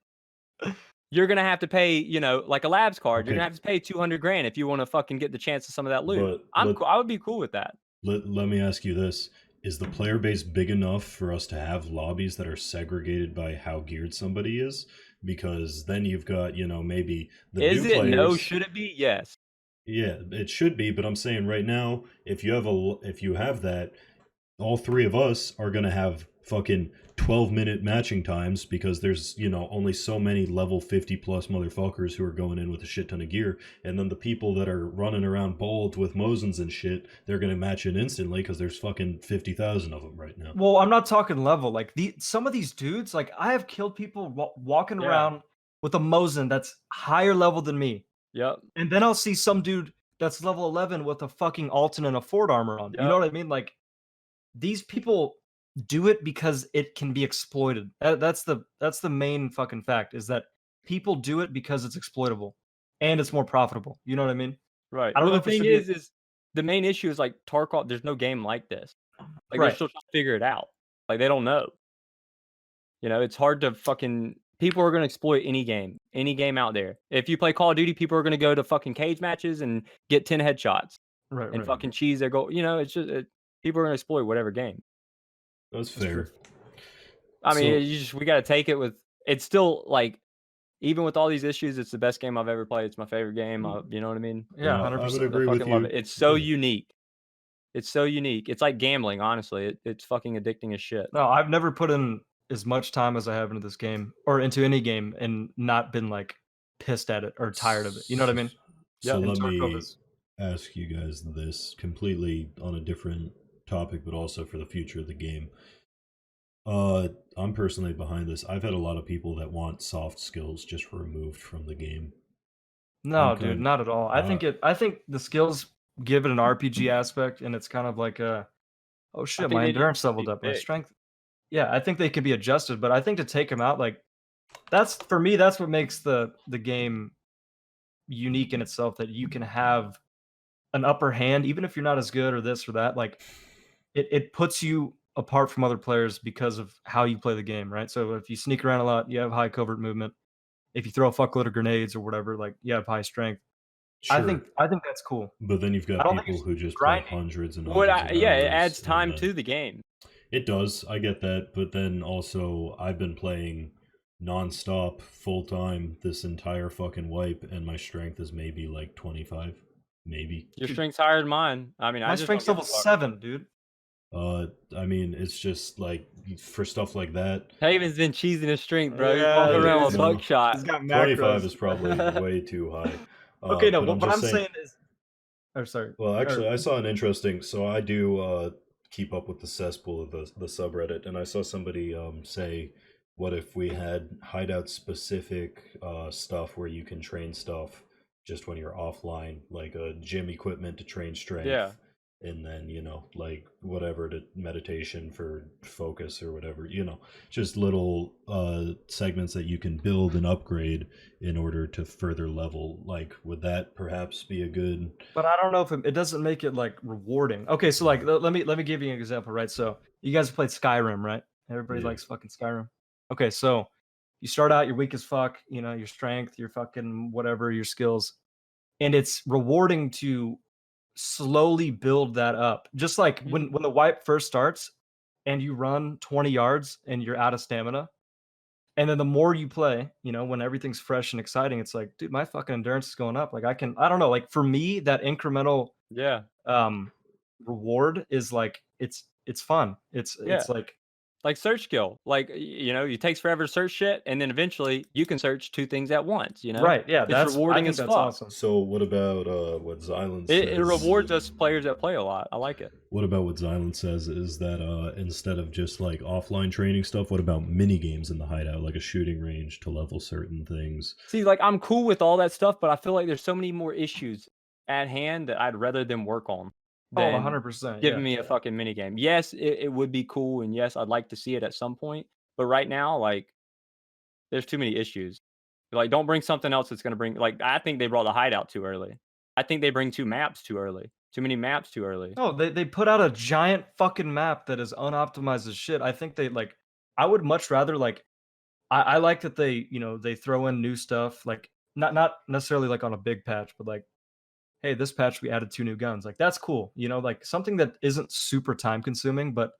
you're gonna have to pay, like a labs card. You're Okay. gonna have to pay 200 grand if you want to fucking get the chance of some of that loot. But I would be cool with that. let me ask you this. Is the player base big enough for us to have lobbies that are segregated by how geared somebody is? Because then you've got, maybe the Is new it players. no? Should it be? Yes. Yeah, it should be, but I'm saying right now, if you have that, all three of us are gonna have fucking 12-minute matching times because there's only so many level 50 plus motherfuckers who are going in with a shit ton of gear, and then the people that are running around bold with Mosins and shit, they're gonna match it instantly because there's fucking 50,000 of them right now. Well, I'm not talking level. Like some of these dudes, like I have killed people walking Yeah. around with a Mosin that's higher level than me. Yep. And then I'll see some dude that's level 11 with a fucking Alton and a Ford armor on. You Yep. know what I mean? Like these people do it because it can be exploited. That's the main fucking fact, is that people do it because it's exploitable and it's more profitable. You know what I mean? Right. I don't Well, know the if it thing should be is the main issue is like Tarkov. There's no game like this. Like Right. they're still trying to figure it out. Like they don't know. It's hard to fucking. People are going to exploit any game out there. If you play Call of Duty, people are going to go to fucking cage matches and get 10 headshots Right. and fucking cheese their goal. It's just people are going to exploit whatever game. That's fair. I mean, So- we got to take it with. It's still like, even with all these issues, it's the best game I've ever played. It's my favorite game. You know what I mean? Yeah, I 100%. would agree I with fucking love you. it. It's so unique. It's so unique. It's like gambling, honestly. It's fucking addicting as shit. No, I've never put in as much time as I have into this game or into any game and not been like pissed at it or tired of it. You know what I mean? So And let Tarkov me is- ask you guys this completely on a different topic, but also for the future of the game. I'm personally behind this. I've had a lot of people that want soft skills just removed from the game. No, Okay. dude, not at all. I think the skills give it an RPG aspect, and it's kind of like oh shit, think my they need endurance to leveled be up, my big. strength. Yeah, I think they could be adjusted, but I think to take them out, like that's for me, that's what makes the game unique in itself. That you can have an upper hand, even if you're not as good or this or that. Like it puts you apart from other players because of how you play the game, right? So if you sneak around a lot, you have high covert movement. If you throw a fuckload of grenades or whatever, like you have high strength. Sure. I think that's cool. But then you've I got don't think people it's who just play grinding. hundreds and What? hundreds of Yeah, it hours, adds time and to the game. It does. I get that, but then also I've been playing nonstop, full time this entire fucking wipe, and my strength is maybe like 25, maybe. Your strength's higher than mine. I mean, My I just strength's don't give level a fuck. 7, dude. I mean, it's just like for stuff like that. Haven's been cheesing his strength, bro. He's Yeah, walking dude, around he's with got- buckshot. He's got 25 macros. is probably way too high. Okay, no, but what I'm just saying is, oh, sorry. Well, actually, Or- I saw an interesting. So I do keep up with the cesspool of the subreddit, and I saw somebody say, "What if we had hideout specific stuff where you can train stuff just when you're offline, like gym equipment to train strength, Yeah. and then like whatever to meditation for focus or whatever, just little segments that you can build and upgrade in order to further level. Like, would that perhaps be a good? But I don't know if it doesn't make it like rewarding. Okay, so like let me give you an example, right? So you guys played Skyrim, right? Everybody Yeah. likes fucking Skyrim. Okay, so you start out, you're weak as fuck, your strength, your fucking whatever, your skills, and it's rewarding to slowly build that up. Just like when the wipe first starts and you run 20 yards and you're out of stamina, and then the more you play, when everything's fresh and exciting, it's like, dude, my fucking endurance is going up. Like I don't know, like for me, that incremental Yeah. reward is like it's fun. It's like search skill. Like it takes forever to search shit, and then eventually you can search 2 things at once. right. Yeah, it's that's rewarding I think as that's fuck. awesome. So what about what Xylan It says? rewards us players that play a lot. I like it. What about what Xylan says is that instead of just like offline training stuff, what about mini games in the hideout, like a shooting range to level certain things? See, like I'm cool with all that stuff, but I feel like there's so many more issues at hand that I'd rather them work on than 100%. giving me a fucking mini game. Yes, it would be cool, and yes, I'd like to see it at some point. But right now, like, there's too many issues. Like, don't bring something else that's gonna bring. Like, I think they brought the hideout too early. I think they bring 2 maps too early. Too many maps too early. No, they put out a giant fucking map that is unoptimized as shit. I think I would much rather I like that they throw in new stuff, like not necessarily like on a big patch, but like, hey, this patch we added 2 new guns. Like that's cool, like something that isn't super time consuming, but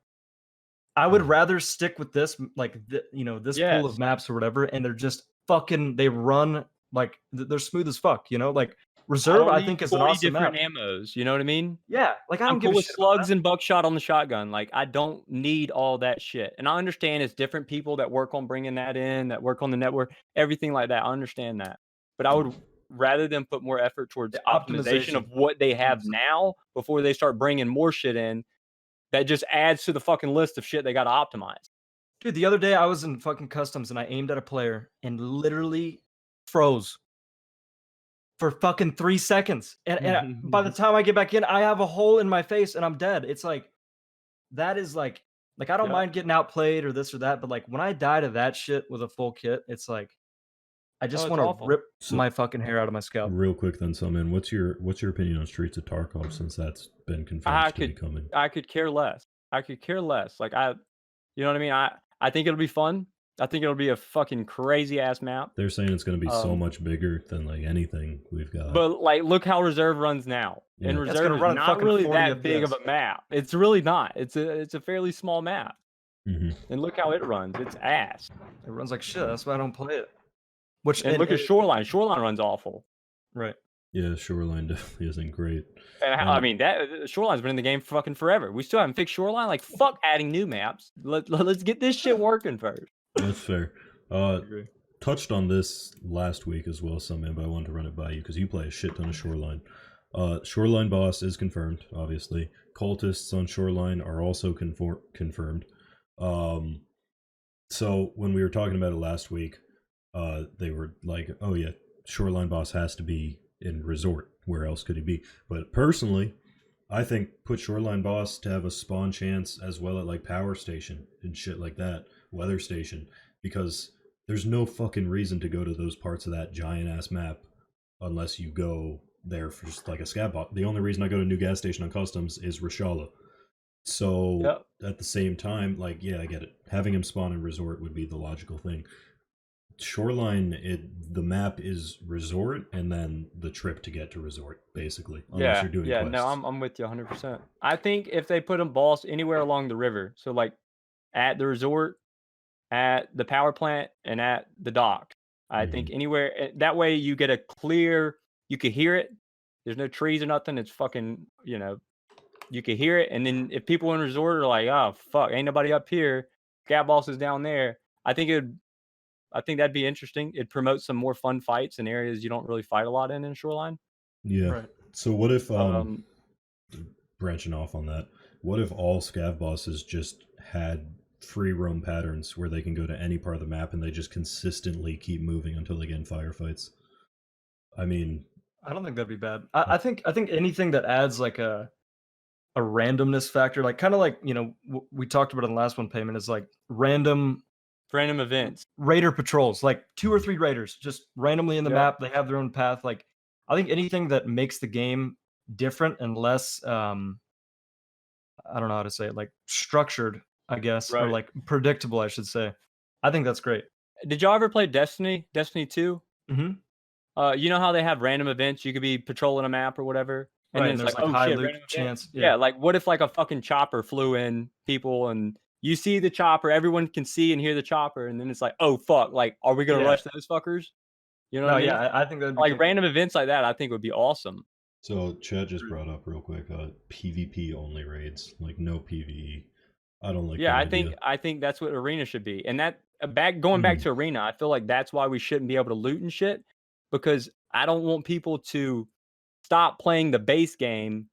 I would rather stick with this this pool of Yes. maps or whatever, and they're just they run like they're smooth as fuck, like Reserve I think is an awesome map. different ammos. You know what I mean? Yeah, like I don't I'm give cool a with shit about slugs and buckshot on the shotgun. Like I don't need all that shit. And I understand it's different people that work on bringing that in, that work on the network, everything like that. I understand that. But I would rather them put more effort towards The optimization of optimization. what they have 100%. now before they start bringing more shit in that just adds to the fucking list of shit they got to optimize. Dude, the other day I was in fucking customs and I aimed at a player and literally froze for fucking 3 seconds. And by the time I get back in, I have a hole in my face and I'm dead. It's like that is like I don't Yep. mind getting outplayed or this or that, but like when I die to that shit with a full kit, it's like I just it's want to awful. rip So- my fucking hair out of my scalp. Real quick then, Summon, what's your opinion on Streets of Tarkov, since that's been confirmed to be coming? I could care less. Like you know what I mean? I think it'll be fun. I think it'll be a fucking crazy ass map. They're saying it's going to be so much bigger than like anything we've got. But like, look how Reserve runs now. Yeah. And It's gonna Reserve is run at not fucking really 40 that big of FPS. a map. It's really not. It's a fairly small map. Mhm. And look how it runs. It's ass. It runs like shit. That's why I don't play it. Which And look at Shoreline. Shoreline runs awful. right. Yeah, Shoreline definitely isn't great. And I mean, that Shoreline's been in the game for fucking forever. We still haven't fixed Shoreline. Like, fuck adding new maps. Let's get this shit working first. That's fair. Agree. Touched on this last week as well, Summon, but I wanted to run it by you because you play a shit ton of Shoreline. Shoreline boss is confirmed, obviously. Cultists on Shoreline are also confirmed. So when we were talking about it last week, they were like, "Oh yeah, Shoreline boss has to be in Resort. Where else could he be?" But personally, I think put Shoreline boss to have a spawn chance as well at like Power Station and shit like that, Weather Station, because there's no fucking reason to go to those parts of that giant ass map unless you go there for just like a scav bot. The only reason I go to New Gas Station on Customs is Reshala. So Yep. at the same time, like, yeah, I get it. Having him spawn in Resort would be the logical thing. Shoreline, the map is Resort and then the trip to get to Resort, basically. Unless you're doing quests. No, I'm with you 100%. I think if they put them boss anywhere along the river, so like at the resort, at the power plant, and at the dock, I think anywhere that way you get a clear, you can hear it. There's no trees or nothing. It's fucking, you can hear it. And then if people in resort are like, oh fuck, ain't nobody up here, Gab boss is down there. I think that'd be interesting. It'd promote some more fun fights in areas you don't really fight a lot in Shoreline. Yeah. Right. So what if branching off on that, what if all scav bosses just had free roam patterns where they can go to any part of the map and they just consistently keep moving until they get in firefights? I mean, I don't think that'd be bad. I think anything that adds like a a randomness factor, like kind of like, you know, we talked about in the last one, Payment, is like random events, raider patrols, like 2 or 3 raiders just randomly in the map. They have their own path. Like I think anything that makes the game different and less I don't know how to say it, like structured, I guess, or like predictable, I should say. I think that's great. Did y'all ever play Destiny 2? Mm-hmm. You know how they have random events? You could be patrolling a map or whatever, and then it's there's like, oh high shit, loot random event. chance. Yeah, like what if like a fucking chopper flew in, people, and you see the chopper, everyone can see and hear the chopper, and then it's like, oh fuck, like are we gonna rush those fuckers? You know what I mean? Yeah, I think that like random events like that, I think would be awesome. So Chad just brought up real quick, PvP only raids, like no PvE. I don't like. Yeah, that I think that's what Arena should be, and that going back to Arena, I feel like that's why we shouldn't be able to loot and shit, because I don't want people to stop playing the base game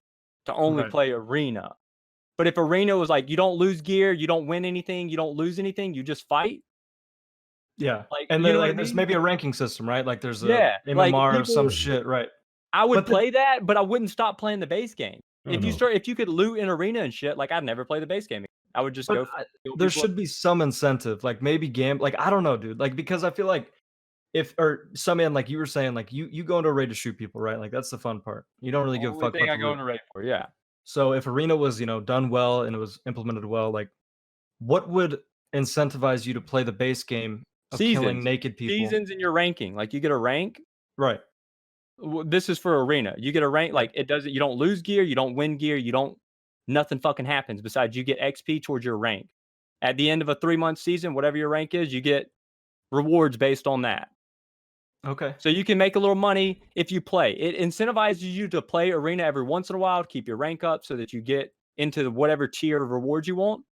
to only play Arena. But if Arena was like, you don't lose gear, you don't win anything, you don't lose anything, you just fight. Yeah, like, and then like, there's maybe a ranking system, right? Like there's a MMR like or some shit, right? I would play that, but I wouldn't stop playing the base game. If you could loot in Arena and shit, like I'd never play the base game. I would just go. There should be some incentive, like maybe like I don't know, dude. Like because I feel like like you were saying, like you go into a raid to shoot people, right? Like that's the fun part. You don't really give a fuck about I go into raid for, yeah. So if Arena was, you know, done well and it was implemented well, like what would incentivize you to play the base game of killing naked people? Seasons in your ranking, like you get a rank, right? This is for Arena. You get a rank, like it doesn't. You don't lose gear, you don't win gear, you don't. Nothing fucking happens besides you get XP towards your rank. At the end of a 3-month season, whatever your rank is, you get rewards based on that. Okay. So you can make a little money if you play. It incentivizes you to play Arena every once in a while to keep your rank up so that you get into whatever tier of rewards you want.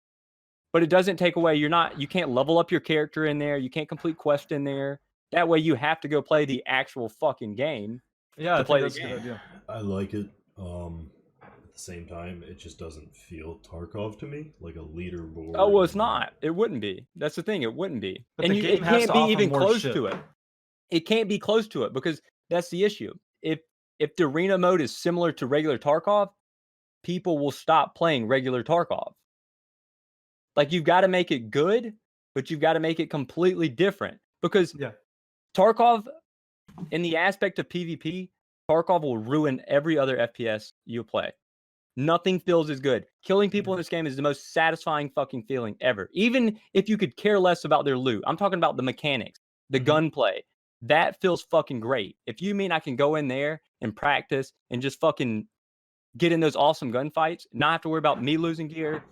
But it doesn't take away, you can't level up your character in there. You can't complete quest in there. That way you have to go play the actual fucking game. Yeah, I think that's a good idea. I like it. At the same time, it just doesn't feel Tarkov to me, like a leaderboard. Oh, well, it's not. It wouldn't be. That's the thing. It wouldn't be. But and it can't be even close to it. It can't be close to it because that's the issue. If the Arena mode is similar to regular Tarkov, people will stop playing regular Tarkov. Like you've got to make it good, but you've got to make it completely different because Tarkov, in the aspect of PvP, Tarkov will ruin every other FPS you play. Nothing feels as good. Killing people in this game is the most satisfying fucking feeling ever. Even if you could care less about their loot. I'm talking about the mechanics, the gunplay. That feels fucking great. If you mean I can go in there and practice and just fucking get in those awesome gunfights, not have to worry about me losing gear,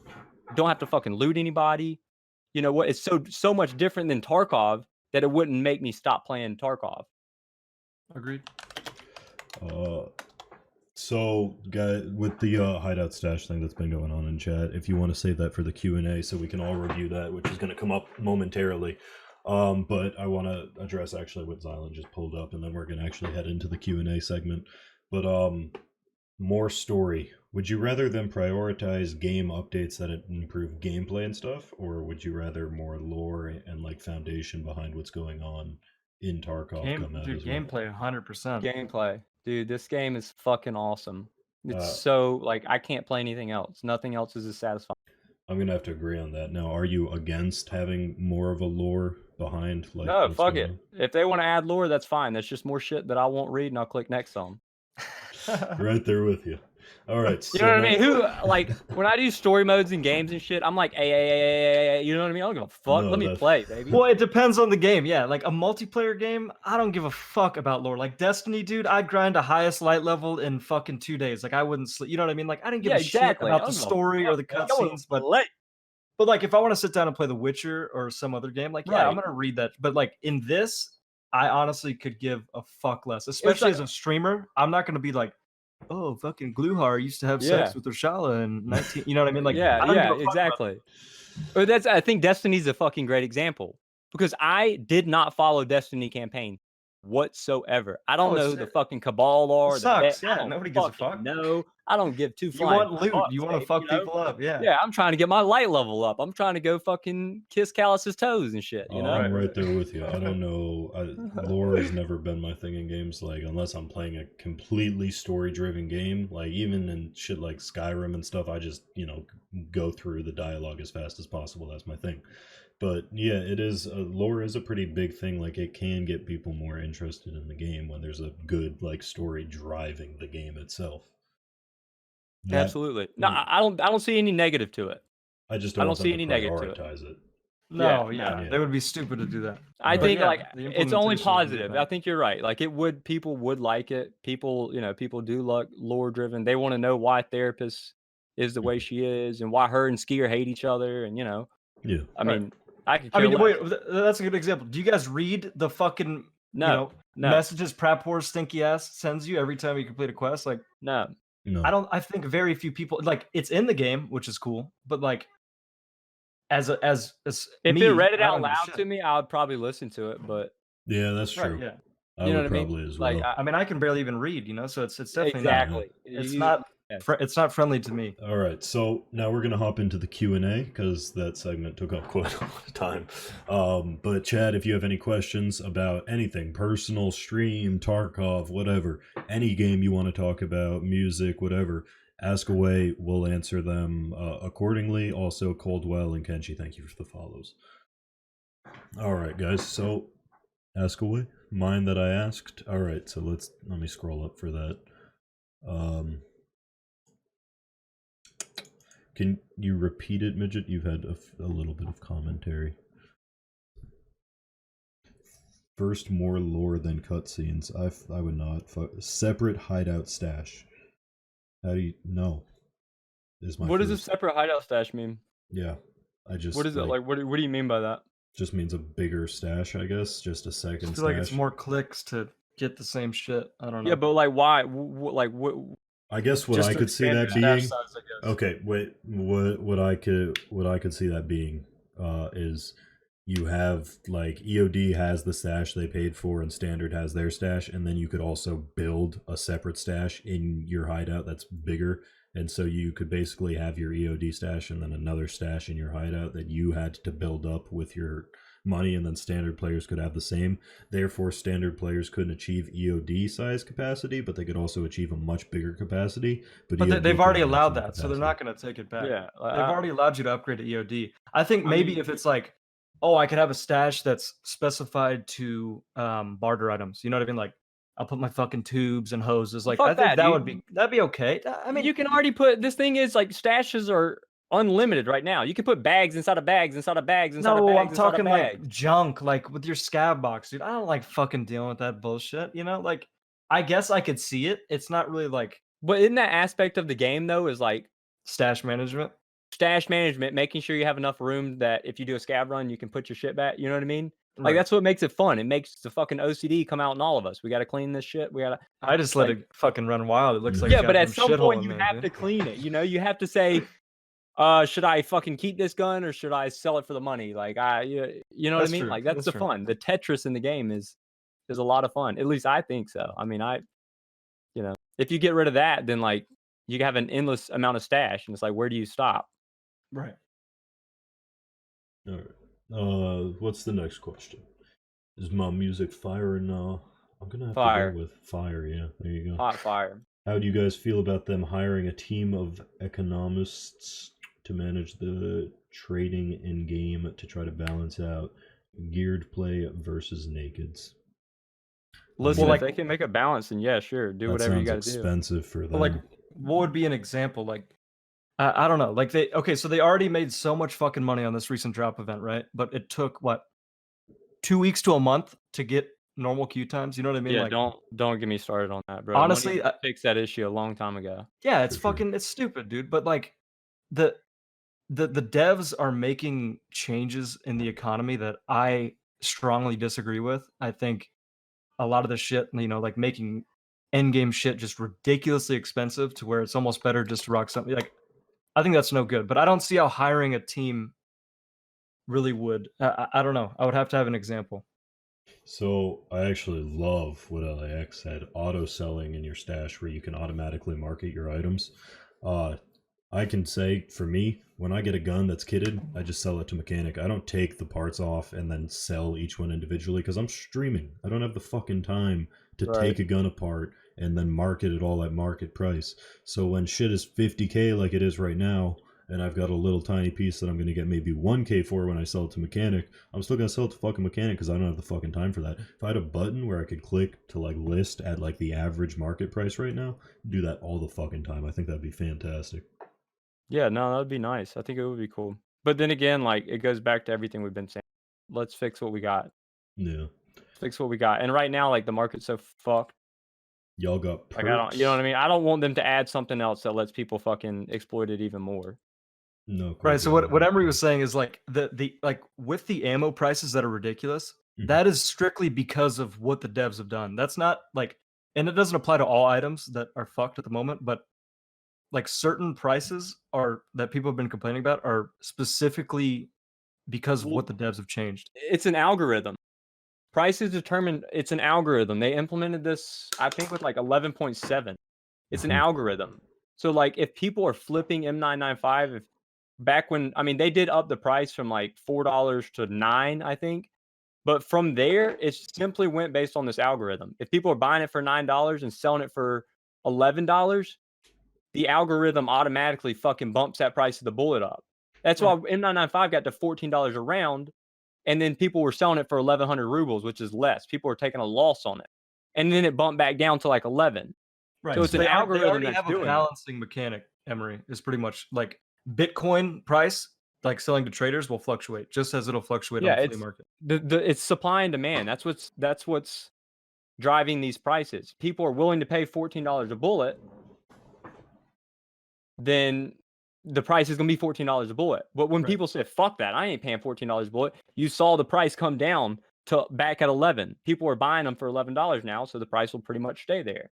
don't have to fucking loot anybody. You know what? It's so much different than Tarkov that it wouldn't make me stop playing Tarkov. Agreed. So, guys, with the hideout stash thing that's been going on in chat, if you want to save that for the Q&A so we can all review that, which is going to come up momentarily. But I want to address actually what Xylan just pulled up, and then we're going to actually head into the Q&A segment. But more story. Would you rather them prioritize game updates that improve gameplay and stuff, or would you rather more lore and like foundation behind what's going on in Tarkov come out as well? Gameplay, 100%. Gameplay. Dude, this game is fucking awesome. It's so, like, I can't play anything else. Nothing else is as satisfying. I'm going to have to agree on that. Now, are you against having more of a lore behind? Like, no, fuck it. If they want to add lore, that's fine. That's just more shit that I won't read, and I'll click next on. Right there with you. All right. You know what I mean? Who, like, when I do story modes and games and shit, I'm like, hey, you know what I mean? I don't give a fuck. No, Let me play, baby. Well, it depends on the game. Yeah, like a multiplayer game, I don't give a fuck about lore. Like Destiny, dude, I'd grind a highest light level in fucking 2 days. Like I wouldn't sleep. You know what I mean? Like I didn't give a shit about the story or the cutscenes. But like if I want to sit down and play The Witcher or some other game, like yeah, I'm gonna read that. But like in this, I honestly could give a fuck less. Especially as a streamer, I'm not gonna be like, oh, fucking Gluhar used to have sex with Urshala in 19. You know what I mean? Like, yeah, exactly. But I think Destiny's a fucking great example because I did not follow Destiny campaign whatsoever. I don't Oh, know who the fucking cabal are. It sucks. I Yeah, don't nobody gives a fucking fuck. know. I don't give two You flying want loot. fucks, You want to hey, fuck you know? people up. Yeah. Yeah, I'm trying to get my light level up. I'm trying to go fucking kiss Callus's toes and shit. You know? I'm Right. right there with you. I don't know. Lore has never been my thing in games. Like, unless I'm playing a completely story-driven game, like even in shit like Skyrim and stuff, I just go through the dialogue as fast as possible. That's my thing. But yeah, it is. Lore is a pretty big thing. Like, it can get people more interested in the game when there's a good like story driving the game itself. Absolutely. No, I don't see any negative to it. I just don't see any negative to it. prioritize it. No, Yeah, yeah, they would be stupid to do that. I Right. think yeah, like the it's only implementation would be positive. bad. I think you're right. Like people would like it. People, people do like lore driven. They want to know why Therapist is the way she is and why her and Skier hate each other. And Yeah. I mean, I could. Care less. wait, that's a good example. Do you guys read the fucking No. messages Prapor stinky ass sends you every time you complete a quest? Like, No. I think very few people, like, it's in the game, which is cool, but like as If me, it read it I out don't give a loud shit. to me, I would probably listen to it. But Yeah, that's Right, true. yeah. I You know would what I mean? probably as well. Like, I mean, I can barely even read, so it's definitely exactly. It's You- not. yes. It's not friendly to me. All right, so now we're gonna hop into the Q&A because that segment took up quite a lot of time. But Chad, if you have any questions about anything, personal, stream, Tarkov, whatever, any game you want to talk about, music, whatever, ask away. We'll answer them accordingly. Also, Coldwell and Kenshi, thank you for the follows. All right, guys, so ask away. Mine that I asked. All right, so let me scroll up for that. Can you repeat it, Midget? You've had a little bit of commentary. First, more lore than cutscenes. I would not. Separate hideout stash. How do you know? What does a separate hideout stash mean? Yeah, I just. What is it like? What do you mean by that? Just means a bigger stash, I guess. Just a second. I feel like it's more clicks to get the same shit. I don't know. Yeah, but like, why? Like, what? I guess what Just I to could see expand that your being. stash size, I guess. Okay, wait. What I could see that being is you have like EOD has the stash they paid for and Standard has their stash, and then you could also build a separate stash in your hideout that's bigger, and so you could basically have your EOD stash and then another stash in your hideout that you had to build up with your money, and then Standard players could have the same. Therefore, Standard players couldn't achieve EOD size capacity, but they could also achieve a much bigger capacity. But But EOD they've could already have allowed maximum that, so they're not going to take it back. Yeah, They've already allowed you to upgrade to EOD. I think maybe if it's like, oh, I could have a stash that's specified to barter items. You know what I mean? Like, I'll put my fucking tubes and hoses. Like, Fuck I think that, that'd be okay. I mean, you can already put this thing is like stashes are unlimited right now. You can put bags inside of bags inside of bags inside of no, bags. I'm inside of talking bags. like junk, like with your scab box, dude. I don't like fucking dealing with that bullshit. Like, I guess I could see it. It's not really like But in that aspect of the game though, is like stash management, making sure you have enough room that if you do a scab run, you can put your shit back. You know what I mean? Like Right. that's what makes it fun. It makes the fucking OCD come out in all of us. We got to clean this shit. We got to. I just let it fucking run wild. It looks like Yeah, a but at goddamn some shithole point in you there, have dude. to clean it. You have to say, should I fucking keep this gun or should I sell it for the money? Like you know what I That's mean? true. Like that's That's the true. fun. The Tetris in the game is a lot of fun. At least I think so. I mean, if you get rid of that, then like you have an endless amount of stash, and it's like, where do you stop? Right. All right. What's the next question? Is my music fire? No, I'm gonna have Fire. to go with fire. Yeah, there you go. Hot fire. How do you guys feel about them hiring a team of economists to manage the trading in game to try to balance out geared play versus nakeds? Listen, Well, if they can make a balance, then yeah, sure, do whatever you got to do. Expensive for them. But like, what would be an example? Like, I don't know. Like so they already made so much fucking money on this recent drop event, right? But it took what, 2 weeks to a month to get normal queue times. You know what I mean? Yeah, Like, don't get me started on that, bro. Honestly, Money fixed that issue a long time ago. yeah, it's For sure. fucking it's stupid, dude. But like, the devs are making changes in the economy that I strongly disagree with. I think a lot of the shit, like making end game shit just ridiculously expensive to where it's almost better just to rock something. Like, I think that's no good. But I don't see how hiring a team really would. I don't know. I would have to have an example. So I actually love what LAX said, auto selling in your stash where you can automatically market your items. Uh, I can say for me, when I get a gun that's kitted, I just sell it to mechanic. I don't take the parts off and then sell each one individually because I'm streaming. I don't have the fucking time to Right. take a gun apart and then market it all at market price. So when shit is 50K like it is right now, and I've got a little tiny piece that I'm going to get maybe 1K for when I sell it to mechanic, I'm still going to sell it to fucking mechanic because I don't have the fucking time for that. If I had a button where I could click to like list at like the average market price right now, do that all the fucking time. I think that'd be fantastic. Yeah, no, that would be nice. I think it would be cool. But then again, like it goes back to everything we've been saying. Let's fix what we got. Yeah. Fix what we got. And right now, like the market's so fucked. Y'all got perks. Like I don't, you know what I mean? I don't want them to add something else that lets people fucking exploit it even more. No. Right. So what Emery was saying is like the like with the ammo prices that are ridiculous, that is strictly because of what the devs have done. That's not like, and it doesn't apply to all items that are fucked at the moment, but like certain prices are that people have been complaining about are specifically because of what the devs have changed. It's an algorithm. Price is determined. It's an algorithm. They implemented this, I think, with like 11.7. It's an algorithm. So like if people are flipping M995, if back when, I mean, they did up the price from like $4 to $9, I think. But from there, it simply went based on this algorithm. If people are buying it for $9 and selling it for $11, the algorithm automatically fucking bumps that price of the bullet up. That's why M995 got to $14 a round, and then people were selling it for 1,100 rubles, which is less. People were taking a loss on it, and then it bumped back down to like 11. Right. So it's an algorithm they already that's have a doing it. balancing mechanic. Emery is pretty much like Bitcoin price, like selling to traders, will fluctuate just as it'll fluctuate on the flea market. It's supply and demand. That's what's driving these prices. People are willing to pay $14 a bullet, then the price is going to be $14 a bullet. But when people say, fuck that, I ain't paying $14 a bullet, you saw the price come down to back at 11. People are buying them for $11 now, so the price will pretty much stay there.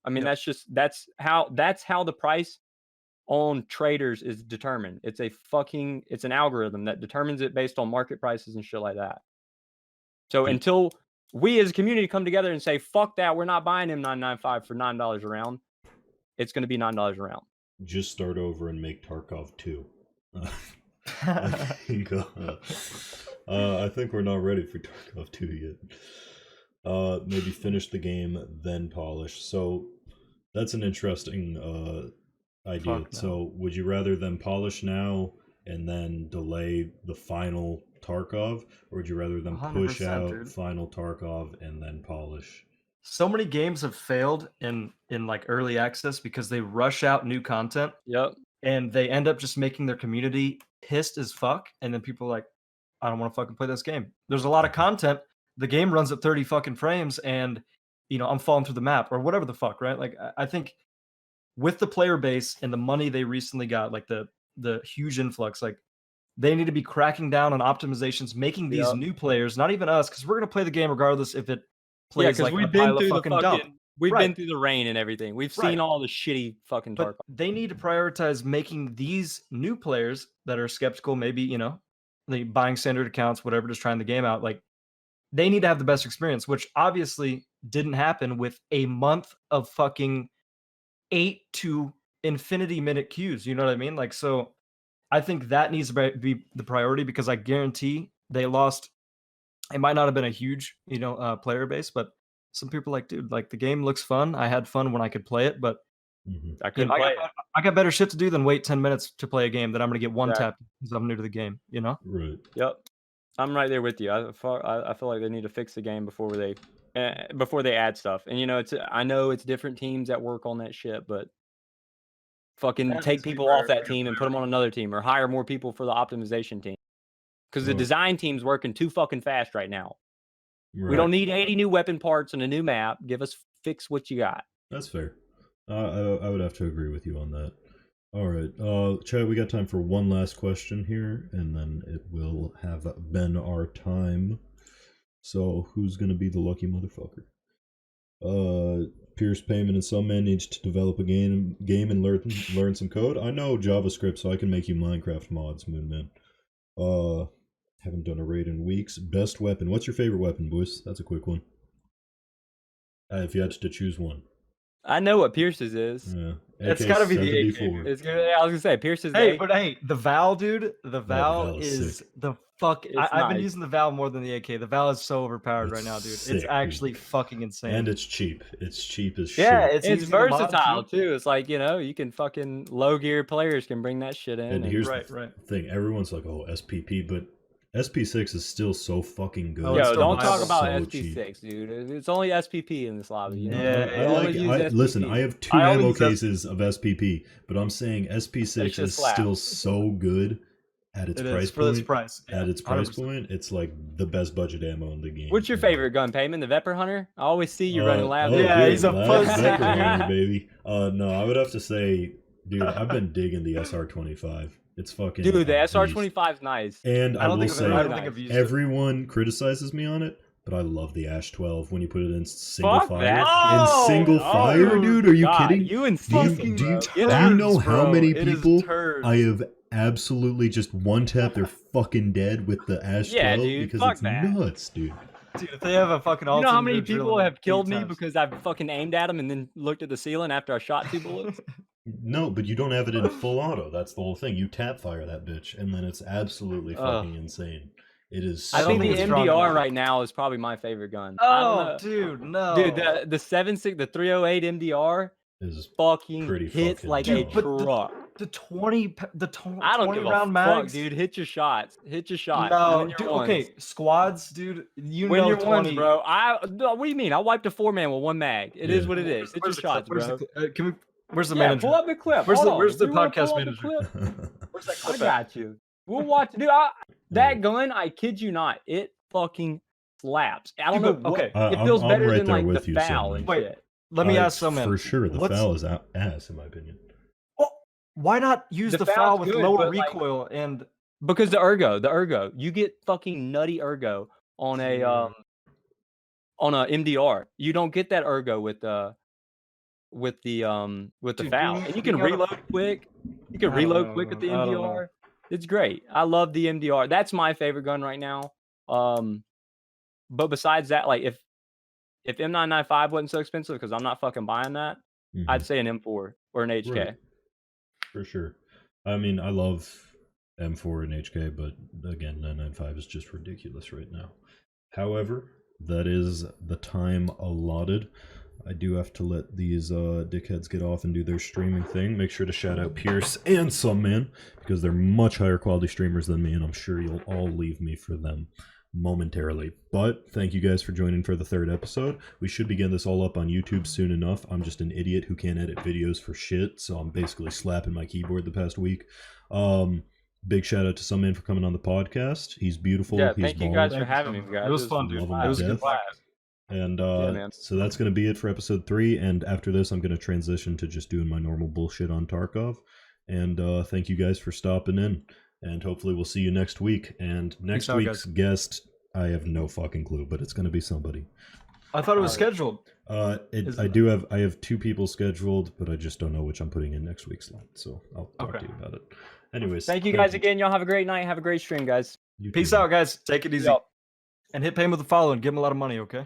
I mean, that's how the price on traders is determined. It's an algorithm that determines it based on market prices and shit like that. So until we as a community come together and say, fuck that, we're not buying M995 for $9 a round, it's going to be $9 a round. Just start over and make Tarkov 2. I think we're not ready for Tarkov 2 yet. Maybe finish the game, then polish. So that's an interesting idea. No. So would you rather them polish now and then delay the final Tarkov, or would you rather them push out final Tarkov and then polish? So many games have failed in like early access because they rush out new content. Yep. And they end up just making their community pissed as fuck, and then people are like, I don't want to fucking play this game. There's a lot of content. The game runs at 30 fucking frames, and I'm falling through the map or whatever the fuck, right? Like I think with the player base and the money they recently got, like the huge influx, like they need to be cracking down on optimizations, making these new players, not even us, because we're gonna play the game regardless if it plays like we've been through the fucking dump. We've been through the rain and everything. We've seen all the shitty fucking Tarkov. But they need to prioritize making these new players that are skeptical, maybe, they buying standard accounts, whatever, just trying the game out. Like, they need to have the best experience, which obviously didn't happen with a month of fucking 8 to infinity minute queues. You know what I mean? Like, so I think that needs to be the priority, because I guarantee they lost. It might not have been a huge, player base, but some people are like, dude, like the game looks fun. I had fun when I could play it, but I couldn't play it. I got better shit to do than wait 10 minutes to play a game that I'm going to get one tap because I'm new to the game, Right. Yep. I'm right there with you. I feel like they need to fix the game before they add stuff. And I know it's different teams that work on that shit, but fucking take people off that team and put them on another team, or hire more people for the optimization team. Because the design team's working too fucking fast right now. Right. We don't need 80 new weapon parts and a new map. Fix what you got. That's fair. I would have to agree with you on that. All right, Chad, we got time for one last question here, and then it will have been our time. So who's gonna be the lucky motherfucker? Pierce Payment and some man needs to develop a game and learn some code. I know JavaScript, so I can make you Minecraft mods, Moonman. Haven't done a raid in weeks. Best weapon. What's your favorite weapon, boys? That's a quick one. If you had to choose one. I know what Pierce's is. Yeah. It's gotta be the AK, AK-74. It's good. I was gonna say Pierce's. Hey, but hey, the Val, dude, the Val Val is is sick. the fuck. It's I've been nice. using the Val more than the AK. The Val is so overpowered It's right now, dude. sick, It's dude. actually fucking insane. And it's cheap. It's cheap as yeah, shit. it's it's easy to mod, versatile too. It's like, you can fucking low gear players can bring that shit in. And here's Right, the right. thing. Everyone's like, oh, SPP, but SP6 is still so fucking good. Oh, Yo, it's don't still talk about so cheap. SP6, dude. It's only SPP in this lobby. You know? Yeah, Listen, I have 2 I ammo always- cases of SPP, but I'm saying SP6 just is slap. still so good at its It price is for this point. price. At its price 100%. point, it's like the best budget ammo in the game. What's your favorite gun, Payman? The Vepr Hunter? I always see you running lab. Yeah, dude, he's a Lab pussy. Vector Hunter, baby. No, I would have to say, dude, I've been digging the SR25. It's fucking Dude, the a beast. SR25 is nice. And I, I don't will think say, I don't think I've used it. everyone criticizes me on it, but I love the Ash 12 when you put it in single Fuck fire. that. Oh, in single oh, fire, dude? Are you God, kidding? You and Do you, Fucking do you, Get do you out. know how bro. many It is people turds. I have absolutely just one tap they're fucking dead with the Ash 12 Yeah, dude, because fuck it's that. nuts, dude. Dude, if they have a fucking You know how ultimate, many they're people drilling have killed 8 me times. because I've fucking aimed at them and then looked at the ceiling after I shot 2 bullets? No, but you don't have it in full auto. That's the whole thing. You tap fire that bitch, and then it's absolutely fucking insane. It is. So I think the it's good. strong MDR enough. right now is probably my favorite gun. I don't Oh, know. dude, no. Dude, the 7.6, the 308 MDR Is fucking pretty hits fucking like dope. a Dude, but truck. the 20 I don't 20 give a round fuck, mags, dude. Hit your shots. Hit your shots. No, Win your dude, ones. okay, squads, dude. You Win know your 20. ones, bro. No, what do you mean? I wiped a 4-man with 1 mag. It is Yeah. what it is. Hit your Where's the shots, clip? Where's bro. Can we? Where's the Yeah, manager? pull up the clip. Where's Hold the- on. where's the We wanna podcast pull up the manager? clip? Where's that I clip at? got you. We'll watch, dude. That gun, I kid you not, it fucking slaps. I don't know. Dude, but- okay. It I'm- feels I'm better right than there like with the you, foul Sam. and Wait. shit. Let me ask some for sure. The What's- foul is ass, in my opinion. Why not use The the foul's foul with good, lower but, like- recoil and Because the ergo, you get fucking nutty ergo on a MDR. You don't get that ergo with the Dude, foul, being- and you can being on a- reload quick. You can I don't reload know, quick with the I don't know. MDR. It's great. I love the MDR. That's my favorite gun right now. But besides that, like if M995 wasn't so expensive, because I'm not fucking buying that, Mhm. I'd say an M4 or an HK. Right. For sure. I mean, I love M4 and HK, but again, 995 is just ridiculous right now. However, that is the time allotted. I do have to let these dickheads get off and do their streaming thing. Make sure to shout out Pierce and Sunman, because they're much higher quality streamers than me, and I'm sure you'll all leave me for them momentarily. But thank you guys for joining for the 3rd episode. We should be getting this all up on YouTube soon enough. I'm just an idiot who can't edit videos for shit, so I'm basically slapping my keyboard the past week. Big shout out to Sunman for coming on the podcast. He's beautiful. Yeah, He's thank you balling. guys Thank for you having so me, much. guys. It was fun, dude. Love him It to was a good death. vibe. And man. so that's going to be it for episode 3. And after this, I'm going to transition to just doing my normal bullshit on Tarkov. And thank you guys for stopping in. And hopefully we'll see you next week. And next out, week's guest, I have no fucking clue, but it's going to be somebody. I thought it was Alright. scheduled. I have 2 people scheduled, but I just don't know which I'm putting in next week's slot. So I'll talk Okay. to you about it. Anyways, Thank you guys again. Y'all have a great night. Have a great stream, guys. You Peace too. out, guys. Take it easy. Yup. And hit pay with the follow and give him a lot of money, okay?